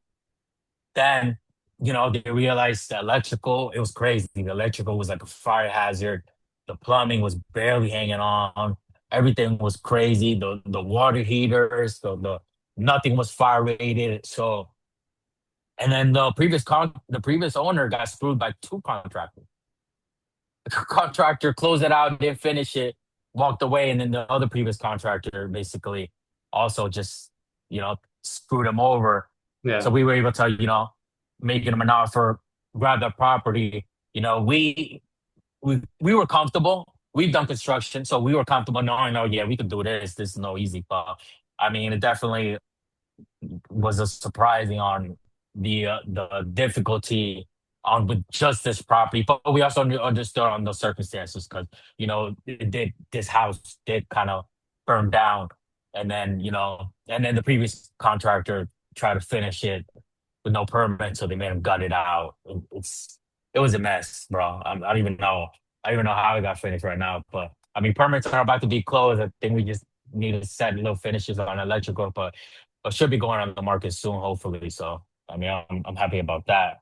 Then, they realized the electrical, it was crazy. The electrical was like a fire hazard. The plumbing was barely hanging on. Everything was crazy. The water heaters, the nothing was fire rated. So, and then the previous owner got screwed by two contractors. The contractor closed it out, didn't finish it, walked away, and then the other previous contractor basically also just, screwed him over. So Yeah. we were able to, making him an offer, grab the property. We were comfortable. We've done construction, so we were comfortable knowing, oh yeah, we could do this. This is no easy, but I mean, it definitely was a surprising on the difficulty on with just this property, but we also understood on the circumstances because this house did kind of burn down, and then the previous contractor tried to finish it with no permit, so they made him gut it out. It was a mess, bro. I don't even know. I don't even know how it got finished right now, but I mean, permits are about to be closed. I think we just need to set little finishes on electrical, but should be going on the market soon, hopefully. So, I mean, I'm happy about that.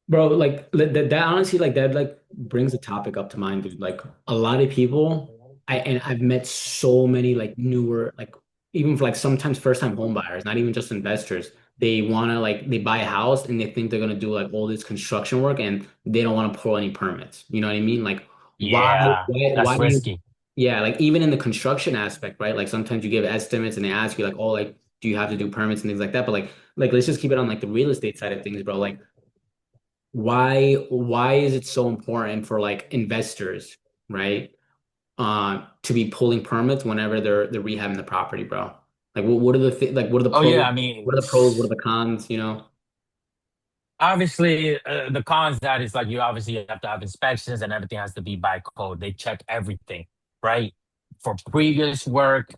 Bro, like that honestly, like that like brings a topic up to mind, dude. Like a lot of people, I've met so many like newer, like even for like sometimes first time home buyers, not even just investors. They wanna like they buy a house and they think they're gonna do like all this construction work and they don't want to pull any permits. You know what I mean? Like Yeah, why that's do you risky. yeah, like even in the construction aspect, right? Like sometimes you give estimates and they ask you like, oh, like do you have to do permits and things like that? But like let's just keep it on like the real estate side of things, bro. Like why is it so important for like investors, right? To be pulling permits whenever they're rehabbing the property, bro. Like what are the like what are the Oh pros? yeah, I mean, What are the pros? What are the cons? You know? obviously, the cons that is like you obviously have to have inspections and everything has to be by code. They check everything, right? For previous work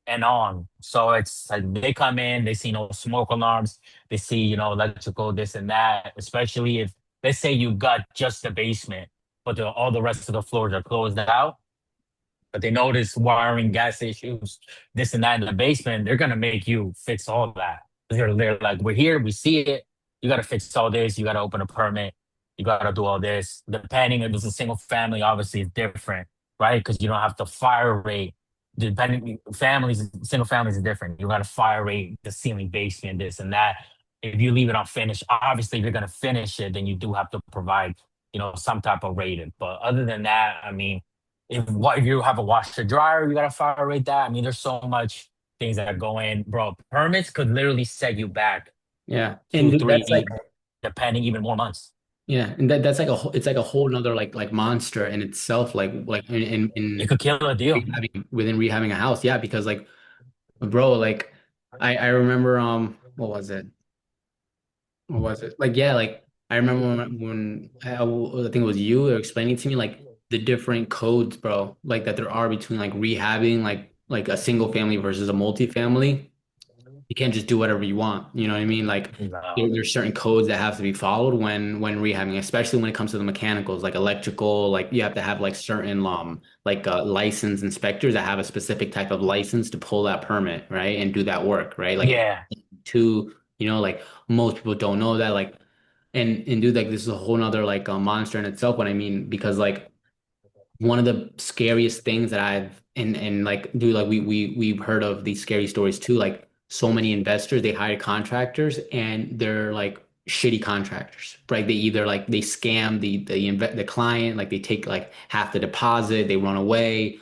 and on. So it's like they come in, they see no smoke alarms, they see, electrical, this and that, especially if let's say you got just the basement, but all the rest of the floors are closed out, but they notice wiring, gas issues, this and that in the basement, they're gonna make you fix all that. They're like, we're here, we see it, you gotta fix all this, you gotta open a permit, you gotta do all this. Depending if it's a single family, obviously it's different, right? Because you don't have to fire rate. Depending families, single families is different. You gotta fire rate the ceiling, basement, this and that. If you leave it unfinished, obviously if you're gonna finish it, then you do have to provide, some type of rating. But other than that, I mean, if you have a washer dryer, you gotta fire rate that. I mean, there's so much things that go in, bro. Permits could literally set you back Yeah. And two, dude, that's like three, depending even more months. yeah, and that's like it's like a whole nother like monster in itself, like It in could kill a deal. within rehabbing a house. Yeah, because like bro, like I remember what was it? What was it? Like, yeah, like I remember when I think it was you were explaining to me like the different codes, bro, like that there are between like rehabbing like a single family versus a multifamily. You can't just do whatever you want. You know what I mean? Like No. there's certain codes that have to be followed when rehabbing, especially when it comes to the mechanicals, like electrical. Like you have to have like certain like licensed inspectors that have a specific type of license to pull that permit, right, and do that work, right? Like Yeah. to like most people don't know that, like, and dude, like this is a whole nother like a monster in itself. What I mean, because like one of the scariest things that I've and like dude, like we've heard of these scary stories too. Like so many investors, they hire contractors and they're like shitty contractors, right? They either like they scam the client, like they take like half the deposit, they run away.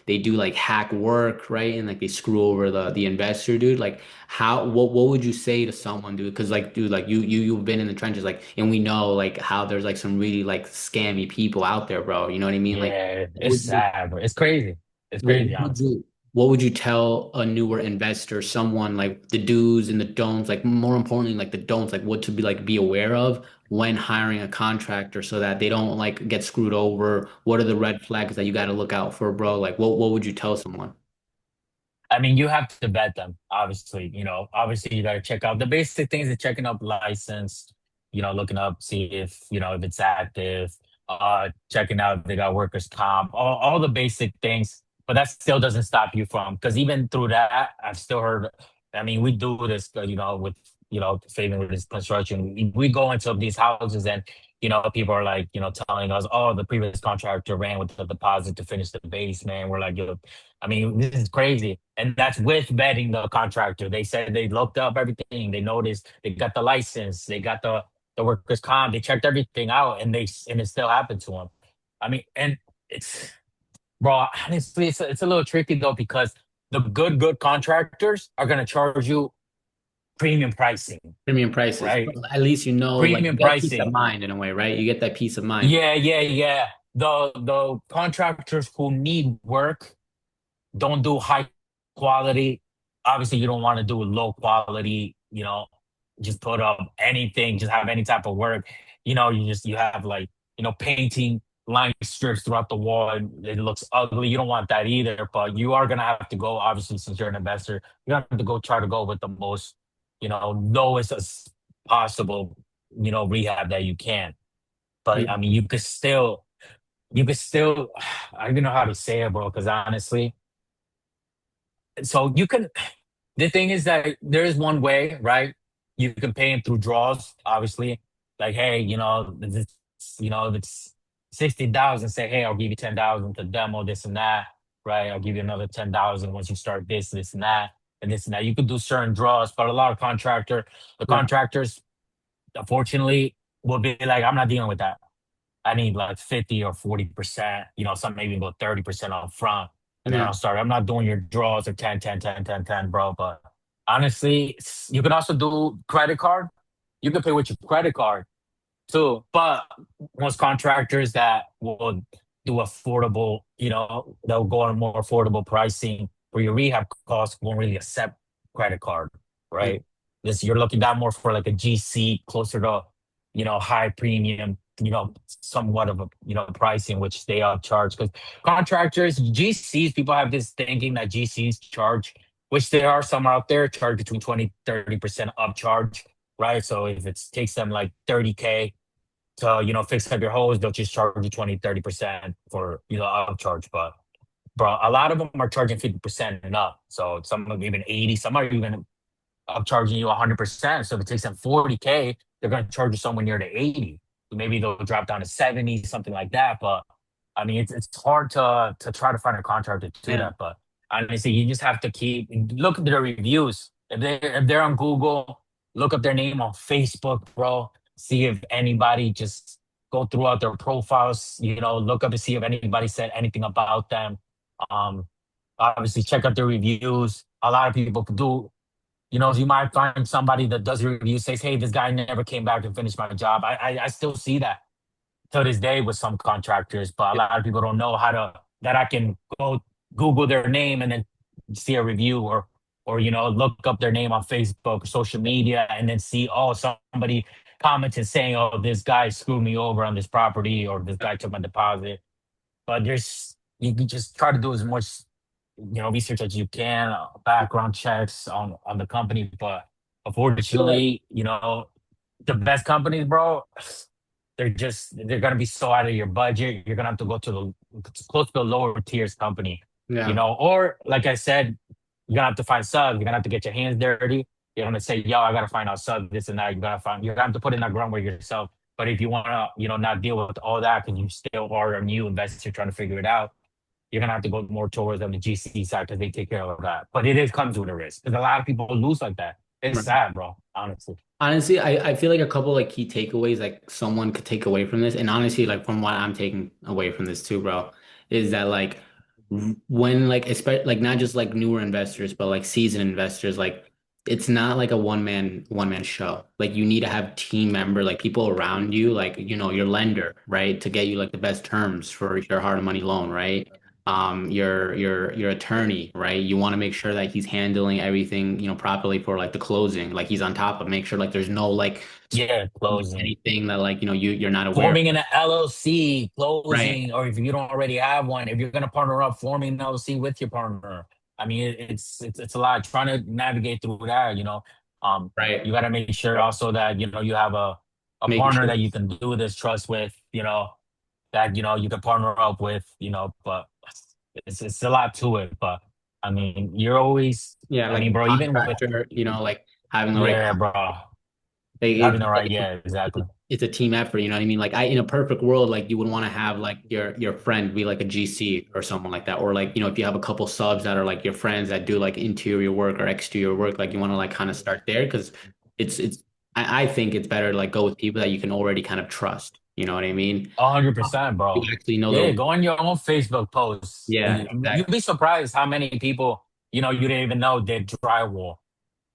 They do like hack work, right? And like they screw over the investor, dude. Like how what would you say to someone, dude? Because like dude, like you've been in the trenches, like, and we know like how there's like some really like scammy people out there, bro. You know what I mean? Like Yeah. It's would you sad, bro. It's crazy. It's what crazy, would honestly. you what would you tell a newer investor, someone like the do's and the don'ts, like more importantly, like the don'ts, like what to be aware of when hiring a contractor so that they don't like get screwed over? What are the red flags that you got to look out for, bro? Like what would you tell someone? I mean, you have to vet them, obviously. Obviously you gotta check out the basic things of checking up license, looking up, see if it's active, checking out if they got workers' comp, all the basic things. But that still doesn't stop you from, because even through that, I've still heard, I mean, we do this, with, saving with this construction. We go into these houses and, people are like, telling us, oh, the previous contractor ran with the deposit to finish the basement. We're like, I mean, this is crazy. And that's with vetting the contractor. They said they looked up everything. They noticed they got the license, they got the workers' comp, they checked everything out, and it still happened to them. I mean, and it's bro, honestly, it's a little tricky though, because the good contractors are gonna charge you premium pricing, Premium prices. right? But at least you know, like you Premium get peace of pricing. mind in a way, right? You get that peace of mind. Yeah, yeah, yeah. The contractors who need work don't do high quality. Obviously, you don't want to do low quality, just put up anything, just have any type of work. You have like, painting line strips throughout the wall and it looks ugly. You don't want that either, but you are gonna have to go, obviously, since you're an investor, you have to go try to go with the most, lowest as possible, rehab that you can. But I mean, you could still, I don't know how to say it, bro, because honestly, so you can the thing is that there is one way, right? You can pay him through draws, obviously. Like, hey, if it's 60,000, say, hey, I'll give you 10,000 to demo this and that, right? I'll give you another 10,000 once you start this and that, and this and that. You could do certain draws, but a lot of the Yeah. contractors, unfortunately, will be like, I'm not dealing with that. I need like 50 or 40%, some maybe go 30% up front. And then Yeah. I'll start. I'm not doing your draws of 10, 10, 10, 10, 10, bro. But honestly, you can also do credit card. You can pay with your credit card too. But most contractors that will do affordable, they'll go on more affordable pricing for your rehab costs won't really accept credit card, Yeah. right? This you're looking down more for like a GC closer to, high premium, somewhat of a, pricing, which they charge. Because contractors, GCs, people have this thinking that GCs charge, which there are some out there, charge between 20-30% upcharge, right? So if it takes them like 30K to, fix up your hose, they'll just charge you 20-30% for, upcharge. But bro, a lot of them are charging 50% and up. So some of them even 80, some are even upcharging you 100%. So if it takes them 40K, they're going to charge you somewhere near to 80. Maybe they'll drop down to 70, something like that. But I mean, it's hard to try to find a contractor to do Yeah. that. But honestly, you just have to keep look at their reviews. If they're on Google, look up their name on Facebook, bro. See if anybody just go throughout their profiles. Look up to see if anybody said anything about them. Um, Obviously, check out their reviews. A lot of people do, you might find somebody that does a review, says, hey, this guy never came back and finished my job. I still see that to this day with some contractors, but a lot of people don't know that I can go Google their name and then see a review, or look up their name on Facebook or social media and then see, oh, somebody commented saying, oh, this guy screwed me over on this property, or this guy took my deposit. But you can just try to do as much. research as you can, background checks on the company. But unfortunately, the best companies, bro, they're gonna be so out of your budget. You're gonna have to go to the close to the lower tiers company, Yeah. or like I said, you're gonna have to find subs. You're gonna have to get your hands dirty. You're gonna say, yo, I gotta find out subs, this and that. You're gonna have to put in that groundwork yourself. But if you wanna, not deal with all that because you still are a new investor trying to figure it out, you're gonna have to go more towards on the GC side because they take care of that. But it is comes with a risk because a lot of people lose like that. It's Right. sad, bro. Honestly. Honestly, I feel like a couple like key takeaways like someone could take away from this, and honestly, like from what I'm taking away from this too, bro, is that like when like especially like not just like newer investors, but like seasoned investors, like it's not like a one man show. Like you need to have team member, like people around you, like your lender, right, to get you like the best terms for your hard money loan, right? Your attorney, right? You want to make sure that he's handling everything, properly for like the closing, like he's on top of make sure like there's no like Yeah, closing. anything that like you're not aware of. Forming an LLC, Right. closing, or if you don't already have one, if you're gonna partner up, forming an LLC with your partner. I mean, it's a lot trying to navigate through that. Right. You got to make sure also that you have a Making partner sure. that you can do this trust with. That you can partner up with. But it's a lot to it. But I mean, you're always. Yeah, I like mean, the bro, even with contractor, like having the right yeah, bro, like, having the right, yeah, it's a, exactly. it's a team effort, you know what I mean? Like in a perfect world, like you would want to have like your friend be like a GC or someone like that. Or like, if you have a couple subs that are like your friends that do like interior work or exterior work, like you want to like kind of start there because it's I think it's better to like go with people that you can already kind of trust. You know what I mean? 100%, You bro. actually know Yeah, the go on your own Facebook posts. yeah, You'd exactly. be surprised how many people, you didn't even know did drywall.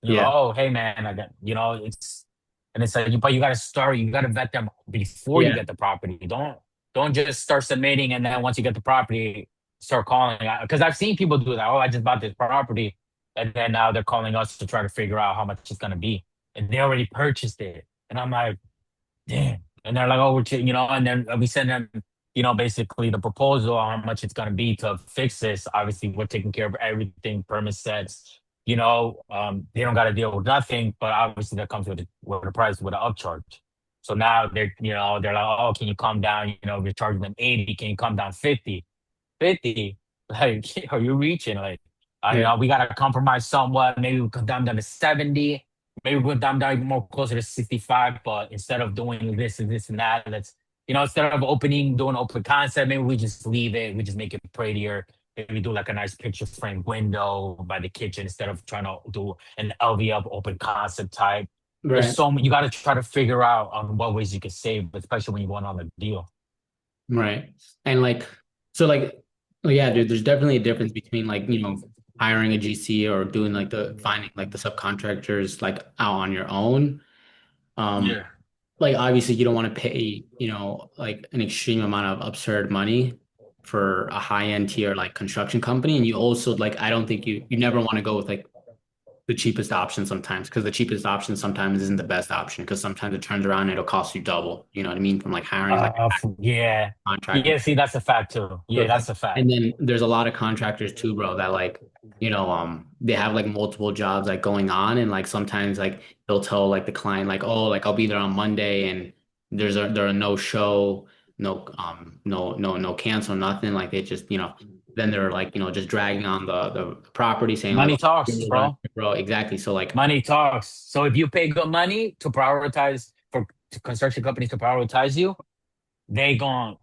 You're like, Yeah. oh, hey man, I got, and it's like, but you gotta vet them before you Yeah. get the property. Don't just start submitting and then once you get the property, start calling. Because I've seen people do that. Oh, I just bought this property, and then now they're calling us to try to figure out how much it's gonna be, and they already purchased it. And I'm like, damn. And they're like, oh, and then we send them, basically the proposal on how much it's going to be to fix this. Obviously, we're taking care of everything, permit sets, they don't got to deal with nothing, but obviously that comes with a price, with an upcharge. So now they're like, oh, can you come down? We're charging them 80. Can you come down 50? 50? Like, are you reaching? Like, Yeah. we got to compromise somewhat. Maybe we come down to 70. Maybe we'll down even more closer to 65. But instead of doing this and this and that, instead of doing open concept, maybe we just leave it. We just make it prettier. Maybe do like a nice picture frame window by the kitchen instead of trying to do an LVL open concept type. There's Right. you got to try to figure out on what ways you can save, especially when you're going on a deal. Right. And like, so like, oh yeah, dude, there's definitely a difference between like, hiring a GC or doing like the finding like the subcontractors like out on your own. Um, Yeah. like obviously you don't want to pay, like an extreme amount of absurd money for a high-end tier like construction company. And you also like, I don't think you never want to go with like the cheapest option sometimes because the cheapest option sometimes isn't the best option because sometimes it turns around and it'll cost you double. You know what I mean? From like hiring like Yeah. a contractor. Yeah, see, that's a fact too. So Yeah, it's like, that's a fact. and then there's a lot of contractors too, bro, that like, they have like multiple jobs like going on, and like sometimes like they'll tell like the client like, oh, like I'll be there on Monday, and there are no show, no cancel, nothing. Like they just, then they're like, just dragging on the property, saying like, Money oh, talks, bro. bro, exactly. So like, Money talks. So if you pay good money to prioritize for to construction companies to prioritize you, they gonna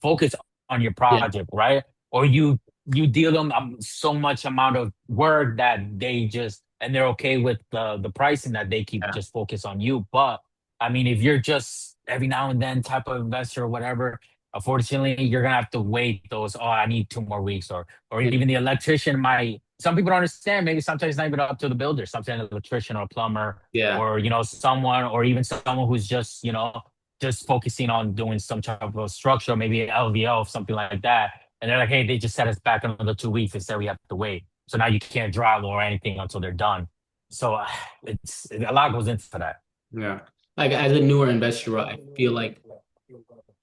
focus on your yeah, project, right? Or you deal them so much amount of work that they just and they're okay with the pricing that they keep yeah, just focus on you. But I mean, if you're just every now and then type of investor or whatever, unfortunately, you're gonna have to wait those. Oh, I need 2 more weeks, or yeah, even the electrician might. Some people don't understand. Maybe sometimes it's not even up to the builder. Sometimes an electrician or plumber, yeah. or someone, or even someone who's just focusing on doing some type of structure, maybe LVL or something like that. And they're like, hey, they just set us back another 2 weeks. Instead, we have to wait. So now you can't drive or anything until they're done. So it's a lot goes into that. Yeah. Like as a newer investor, I feel like,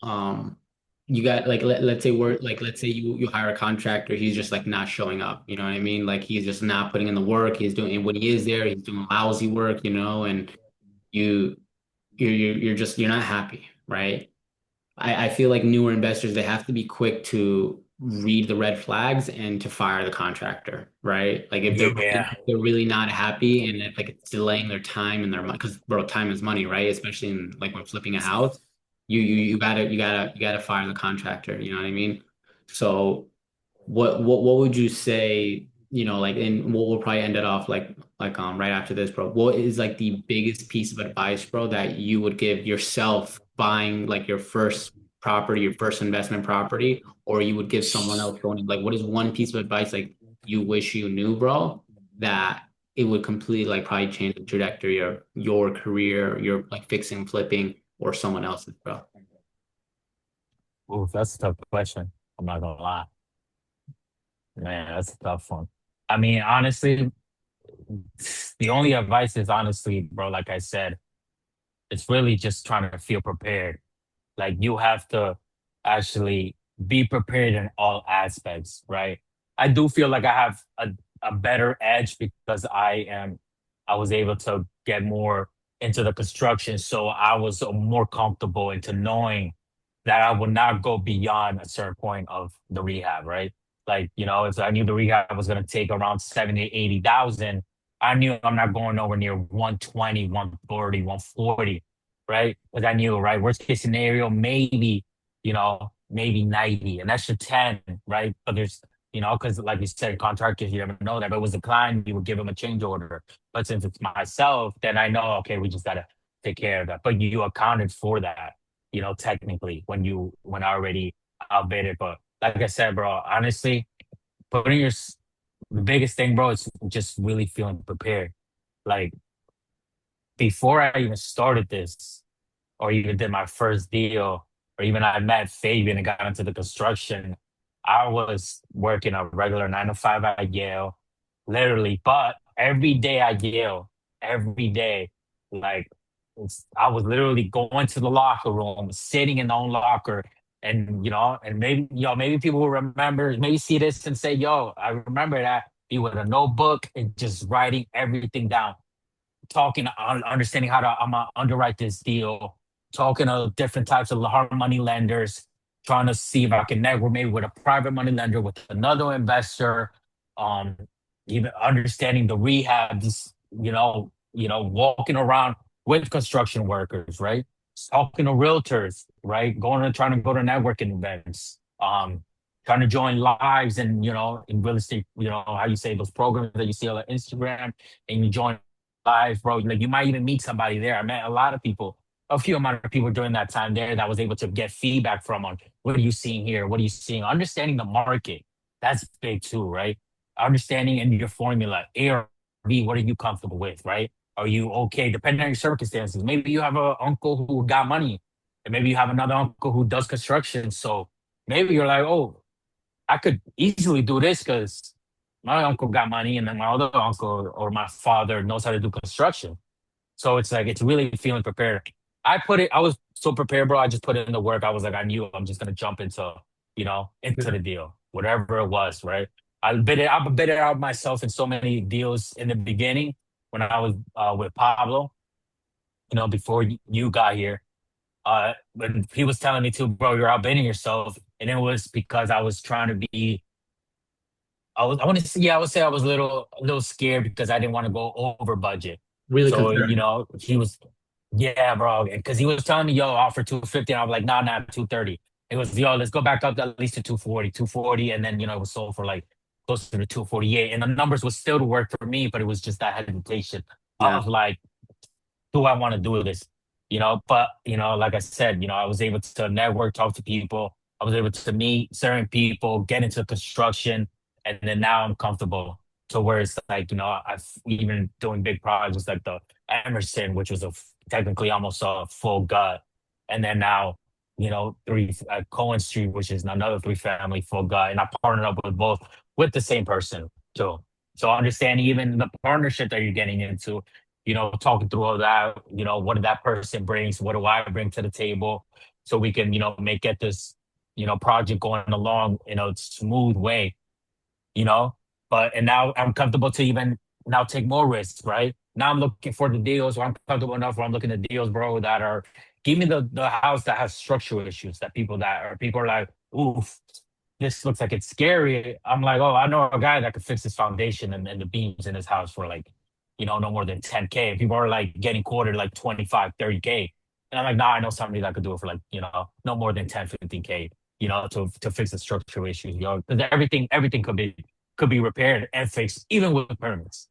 um, you got like let's say let's say you hire a contractor, he's just like not showing up, you know what I mean? Like he's just not putting in the work, he's doing, and when he is there, he's doing lousy work, you know, and you you're just you're not happy, right? I feel like newer investors, they have to be quick to read the red flags and to fire the contractor, right? Like Yeah. if they're really not happy and if, like it's delaying their time and their money, because bro, time is money, right? Especially in like when flipping a house, you gotta fire the contractor. You know what I mean? So what would you say, you know, like, and we'll probably end it off right after this, bro. What is like the biggest piece of advice, bro, that you would give yourself buying like your first property, your first investment property, or you would give someone else going, like, what is one piece of advice like you wish you knew, bro, that it would completely like probably change the trajectory of your career, your like fixing, flipping, or someone else's, bro? Ooh, that's a tough question. I'm not gonna lie. Man, that's a tough one. I mean, honestly, the only advice is honestly, bro, like I said, it's really just trying to feel prepared. Like you have to actually be prepared in all aspects, right? I do feel like I have a better edge because I was able to get more into the construction. So I was more comfortable into knowing that I would not go beyond a certain point of the rehab, right? Like, you know, if I knew the rehab was going to take around 70, 80,000, I knew I'm not going nowhere near 120, 130, 140, right? Because I knew, right? Worst case scenario, maybe, maybe 90, and that's your 10, right? But there's, because like you said, contractors, you never know that. But it was a client, you would give them a change order. But since it's myself, then I know, okay, we just got to take care of that. But you accounted for that, technically when I already outbid it. But like I said, bro, honestly, putting the biggest thing, bro, is just really feeling prepared. Like before I even started this, or even did my first deal, or even I met Fabian and got into the construction, I was working a regular 9 to 5 at Yale, literally. But every day at Yale, every day, like I was literally going to the locker room, sitting in the own locker, and and maybe people will remember, maybe see this and say, "Yo, I remember that." Be with a notebook and just writing everything down, talking, understanding how to underwrite this deal, talking to different types of hard money lenders, trying to see if I can network maybe with a private money lender, with another investor, um, even understanding the rehabs, walking around with construction workers, right? Talking to realtors, right? Trying to go to networking events, trying to join lives and, in real estate, how you say those programs that you see on Instagram, and you join live, bro. Like you might even meet somebody there. I met a lot of people, a few amount of people during that time there that was able to get feedback from on what are you seeing here? What are you seeing? Understanding the market. That's big too, right? Understanding in your formula, ARV, what are you comfortable with, right? Are you okay? Depending on your circumstances. Maybe you have an uncle who got money, and maybe you have another uncle who does construction. So maybe you're like, oh, I could easily do this because my uncle got money, and then my other uncle or my father knows how to do construction. So it's like it's really feeling prepared. I was so prepared, bro. I just put it in the work. I was like, I knew I'm just gonna jump into the deal, whatever it was, right? I bid it out myself in so many deals in the beginning when I was with Pablo, before you got here. But he was telling me too, bro, you're outbidding yourself, and it was because I was trying to be. I want to say, yeah, I would say I was a little scared because I didn't want to go over budget. Really So, concerned. he was, yeah, bro, because he was telling me, yo, offer 250, and I was like, nah, nah, 230. It was, yo, let's go back up to at least to 240, and then, it was sold for like closer to 248. And the numbers was still to work for me, but it was just that hesitation Yeah. of like, do I want to do this? But like I said, I was able to network, talk to people. I was able to meet certain people, get into construction, and then now I'm comfortable to where it's like, I've even doing big projects like the Emerson, which was technically almost a full gut. And then now, three Cohen Street, which is another three-family full gut. And I partnered up with both with the same person too. So understanding even the partnership that you're getting into, talking through all that, what that person brings, what do I bring to the table, so we can, get this, project going along in a smooth way, you know. But and now I'm comfortable to even now take more risks, right? Now I'm looking for the deals where I'm comfortable enough where I'm looking at deals, bro, that are give me the house that has structural issues that people are like, oof, this looks like it's scary. I'm like, oh, I know a guy that could fix his foundation and the beams in his house for like, no more than 10K. People are like getting quoted like 25, 30K. And I'm like, nah, I know somebody that could do it for like, no more than 10, 15K, to fix the structural issues, because everything could be repaired and fixed, even with permits,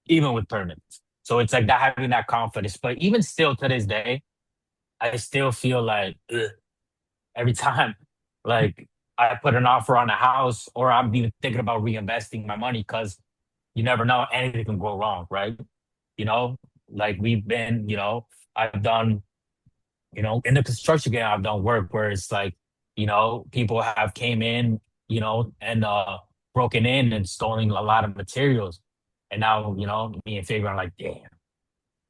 even with permits. So it's like that having that confidence. But even still to this day, I still feel like ugh, every time, like I put an offer on a house, or I'm even thinking about reinvesting my money because you never know, anything can go wrong, right? You know, like we've been, I've done, in the construction game, I've done work where it's like, people have came in, and broken in and stolen a lot of materials. And now, me and Fabian are like, damn,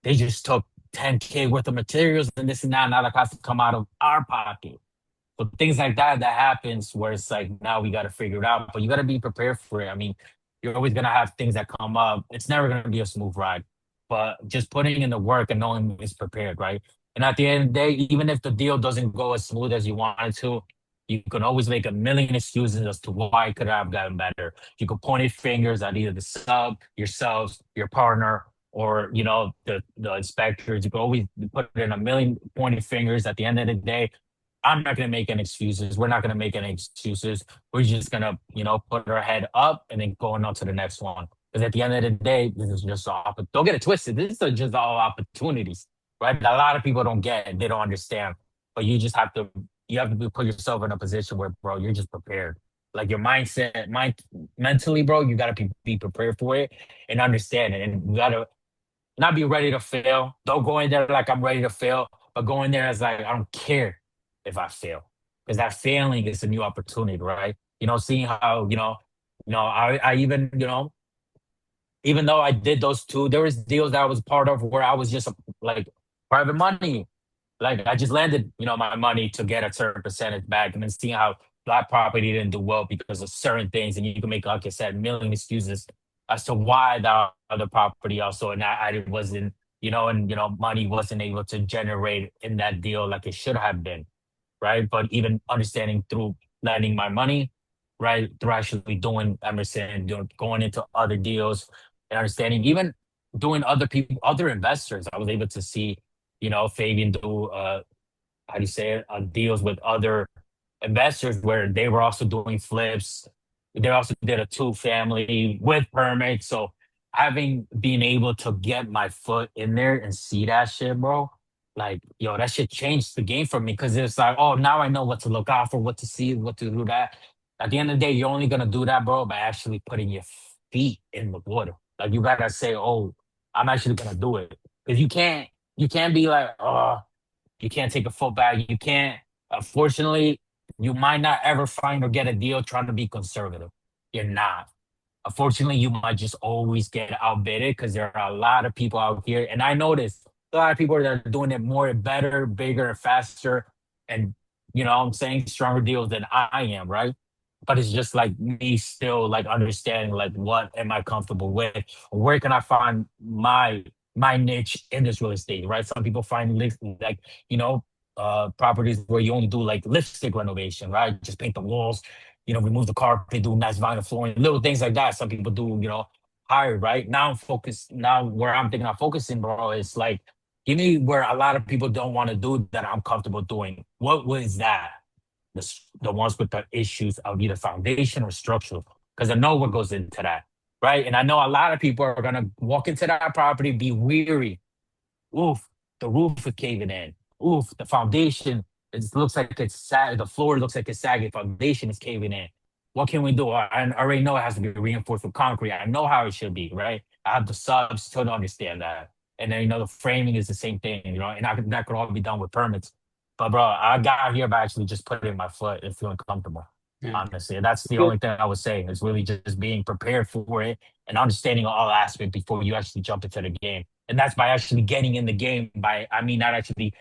they just took 10K worth of materials and this and that. Now that has to come out of our pocket. So things like that happens where it's like now we got to figure it out, but you got to be prepared for it. I mean, you're always gonna have things that come up. It's never gonna be a smooth ride, but just putting in the work and knowing it's prepared, right? And at the end of the day, even if the deal doesn't go as smooth as you wanted to, you can always make a million excuses as to why it could have gotten better. You could point fingers at either the sub, yourselves, your partner, or the inspectors. You could always put in a million pointing fingers. At the end of the day, I'm not going to make any excuses. We're not going to make any excuses. We're just going to, put our head up and then going on to the next one. Because at the end of the day, this is just all, don't get it twisted. This is just all opportunities, right? A lot of people don't get it. They don't understand. But you have to put yourself in a position where, bro, you're just prepared. Like your mentally, bro, you got to be prepared for it and understand it. And you got to not be ready to fail. Don't go in there like I'm ready to fail, but go in there as like, I don't care if I fail. Because that failing is a new opportunity, right? Seeing how, I even, even though I did those two, there was deals that I was part of where I was just like private money. Like I just landed, my money to get a certain percentage back, and then seeing how that property didn't do well because of certain things, and you can make, like I said, a million excuses as to why the other property also, and I wasn't, and money wasn't able to generate in that deal like it should have been, right? But even understanding through lending my money, right, through actually doing Emerson, going into other deals, and understanding even doing other investors, I was able to see, Fabian do how do you say it, deals with other investors where they were also doing flips. They also did a two family with permits. So having been able to get my foot in there and see that shit, bro, like, yo, that shit changed the game for me because it's like, oh, now I know what to look out for, what to see, what to do that. At the end of the day, you're only gonna do that, bro, by actually putting your feet in the water. Like you gotta say, oh, I'm actually gonna do it. Because you can't be like, oh, you can't take a full bag. You can't. Unfortunately, you might not ever find or get a deal trying to be conservative. You're not. Unfortunately, you might just always get outbidded because there are a lot of people out here, and I noticed a lot of people that are doing it more, better, bigger, faster, and I'm saying stronger deals than I am, right? But it's just like me still like understanding like what am I comfortable with? Where can I find my niche in this real estate, right? Some people find like, properties where you only do like lipstick renovation, right? Just paint the walls, remove the carpet, do nice vinyl flooring, little things like that. Some people do, higher, right? Now I'm focused, now where I'm thinking of focusing, bro, is like, give me where a lot of people don't want to do that I'm comfortable doing. What was that? The ones with the issues of either foundation or structural, because I know what goes into that, right? And I know a lot of people are gonna walk into that property, be weary. Oof, the roof is caving in. Oof, the foundation it looks like it's sag. The floor looks like it's sagging. Foundation is caving in. What can we do? I already know it has to be reinforced with concrete. I know how it should be, right? I have the subs to understand that. And then the framing is the same thing, and that could all be done with permits. But bro, I got here by actually just putting my foot and feeling comfortable. Yeah. Honestly, that's the Good. only thing I would say. Is really just being prepared for it and understanding all aspects before you actually jump into the game. And that's by actually getting in the game. By I mean, not actually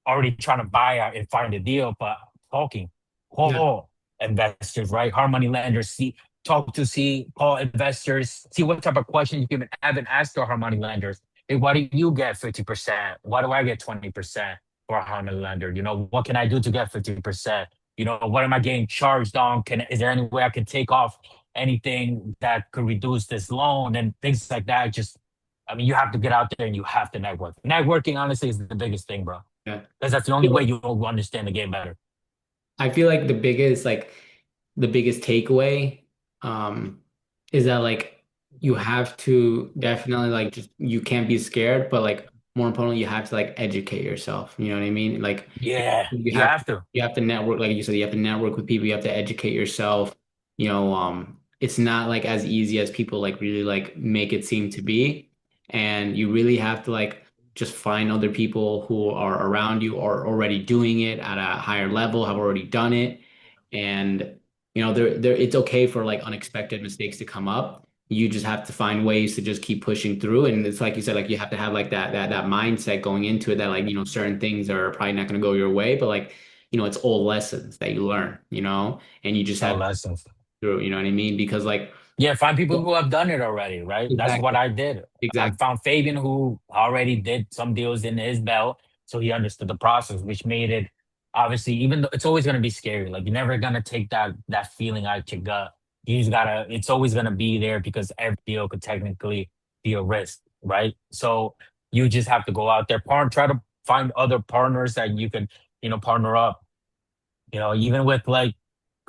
already trying to buy out and find a deal, but talking. Yeah. call investors, right? Hard money lenders, call investors, see what type of questions you can even ask the hard money lenders. Hey, why do you get 50%? Why do I get 20% for a hard money lender? What can I do to get 50%? What am I getting charged on? Is there any way I can take off anything that could reduce this loan and things like that? I mean, you have to get out there and you have to network. Networking, honestly, is the biggest thing, bro. Yeah. Because that's the only way you will understand the game better. I feel like the biggest takeaway um is that like you have to definitely like just you can't be scared, but like more importantly, you have to like educate yourself. You know what I mean? Like Yeah, you you have have to. you have to network, like you said, you have to network with people, you have to educate yourself. It's not like as easy as people like really like make it seem to be. And you really have to like just find other people who are around you or already doing it at a higher level, have already done it. And there it's okay for like unexpected mistakes to come up. You just have to find ways to just keep pushing through. And it's like you said, like you have to have like that mindset going into it that like, certain things are probably not going to go your way, but like, it's all lessons that you learn, and you just No have to lessons. through, you know what I mean? Because like, Yeah, find people who have done it already, right? That's what exactly, I did. I exactly. found Fabian who already did some deals in his belt, so he understood the process, which made it obviously, even though it's always gonna be scary, like you're never gonna take that feeling out your gut. You just gotta, it's always gonna be there because every deal could technically be a risk, right? So you just have to go out there, try to find other partners that you can, partner up. Even with like,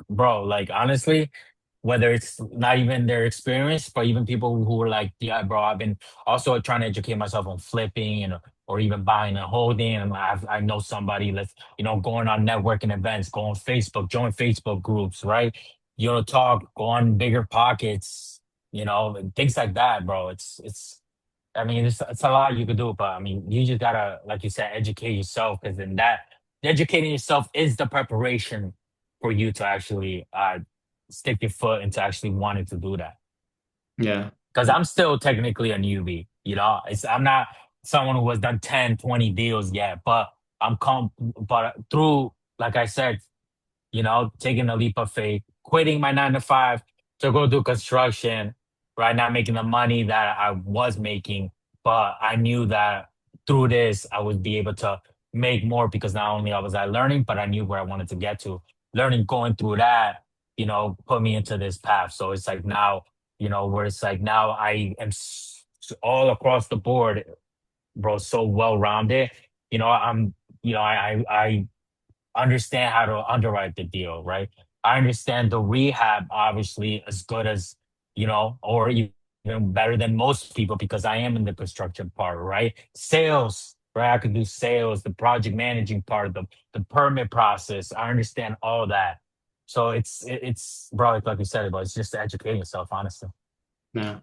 bro, like honestly, whether it's not even their experience, but even people who were like, yeah, bro, I've been also trying to educate myself on flipping and or even buying and holding. And I know somebody that's, going on networking events, go on Facebook, join Facebook groups, right? Talk, go on bigger pockets, and things like that, bro. I mean, it's a lot you could do, but I mean, you just gotta, like you said, educate yourself because then educating yourself is the preparation for you to actually stick your foot into actually wanting to do that. Yeah. Because I'm still technically a newbie, I'm not someone who has done 10, 20 deals yet, but but through, like I said, taking a leap of faith, quitting my 9 to 5 to go do construction, right? Not making the money that I was making, but I knew that through this, I would be able to make more because not only was I learning, but I knew where I wanted to get to. Learning, going through that, put me into this path. So it's like now, where it's like now I am all across the board, bro, so well rounded. I'm, I understand how to underwrite the deal, right? I understand the rehab, obviously, as good as, or even better than most people because I am in the construction part, right? Sales, right? I can do sales, the project managing part, the permit process. I understand all that. So it's bro, like you said, but it's just educating yourself, honestly. Yeah.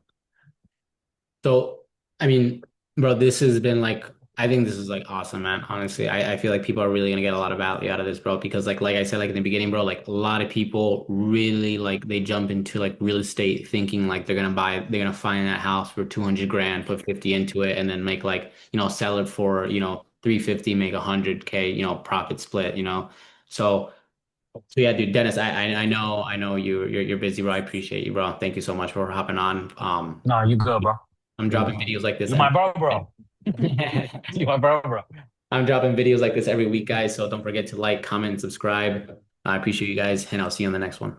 So, I mean, bro, this has been like, I think this is like awesome, man. Honestly, I feel like people are really gonna get a lot of value out of this, bro, because like I said, like in the beginning, bro, like a lot of people really like they jump into like real estate thinking like they're gonna find that house for 200 grand, put 50 into it, and then make like, sell it for, 350, make 100K, profit split, So, so yeah, dude, Dennis, I know you're busy, bro. I appreciate you, bro. Thank you so much for hopping on. No, you good, bro. I'm You dropping good. videos like this You my every bro, bro. You my bro, bro. I'm dropping videos like this every week, guys. So don't forget to like, comment, and subscribe. I appreciate you guys, and I'll see you on the next one.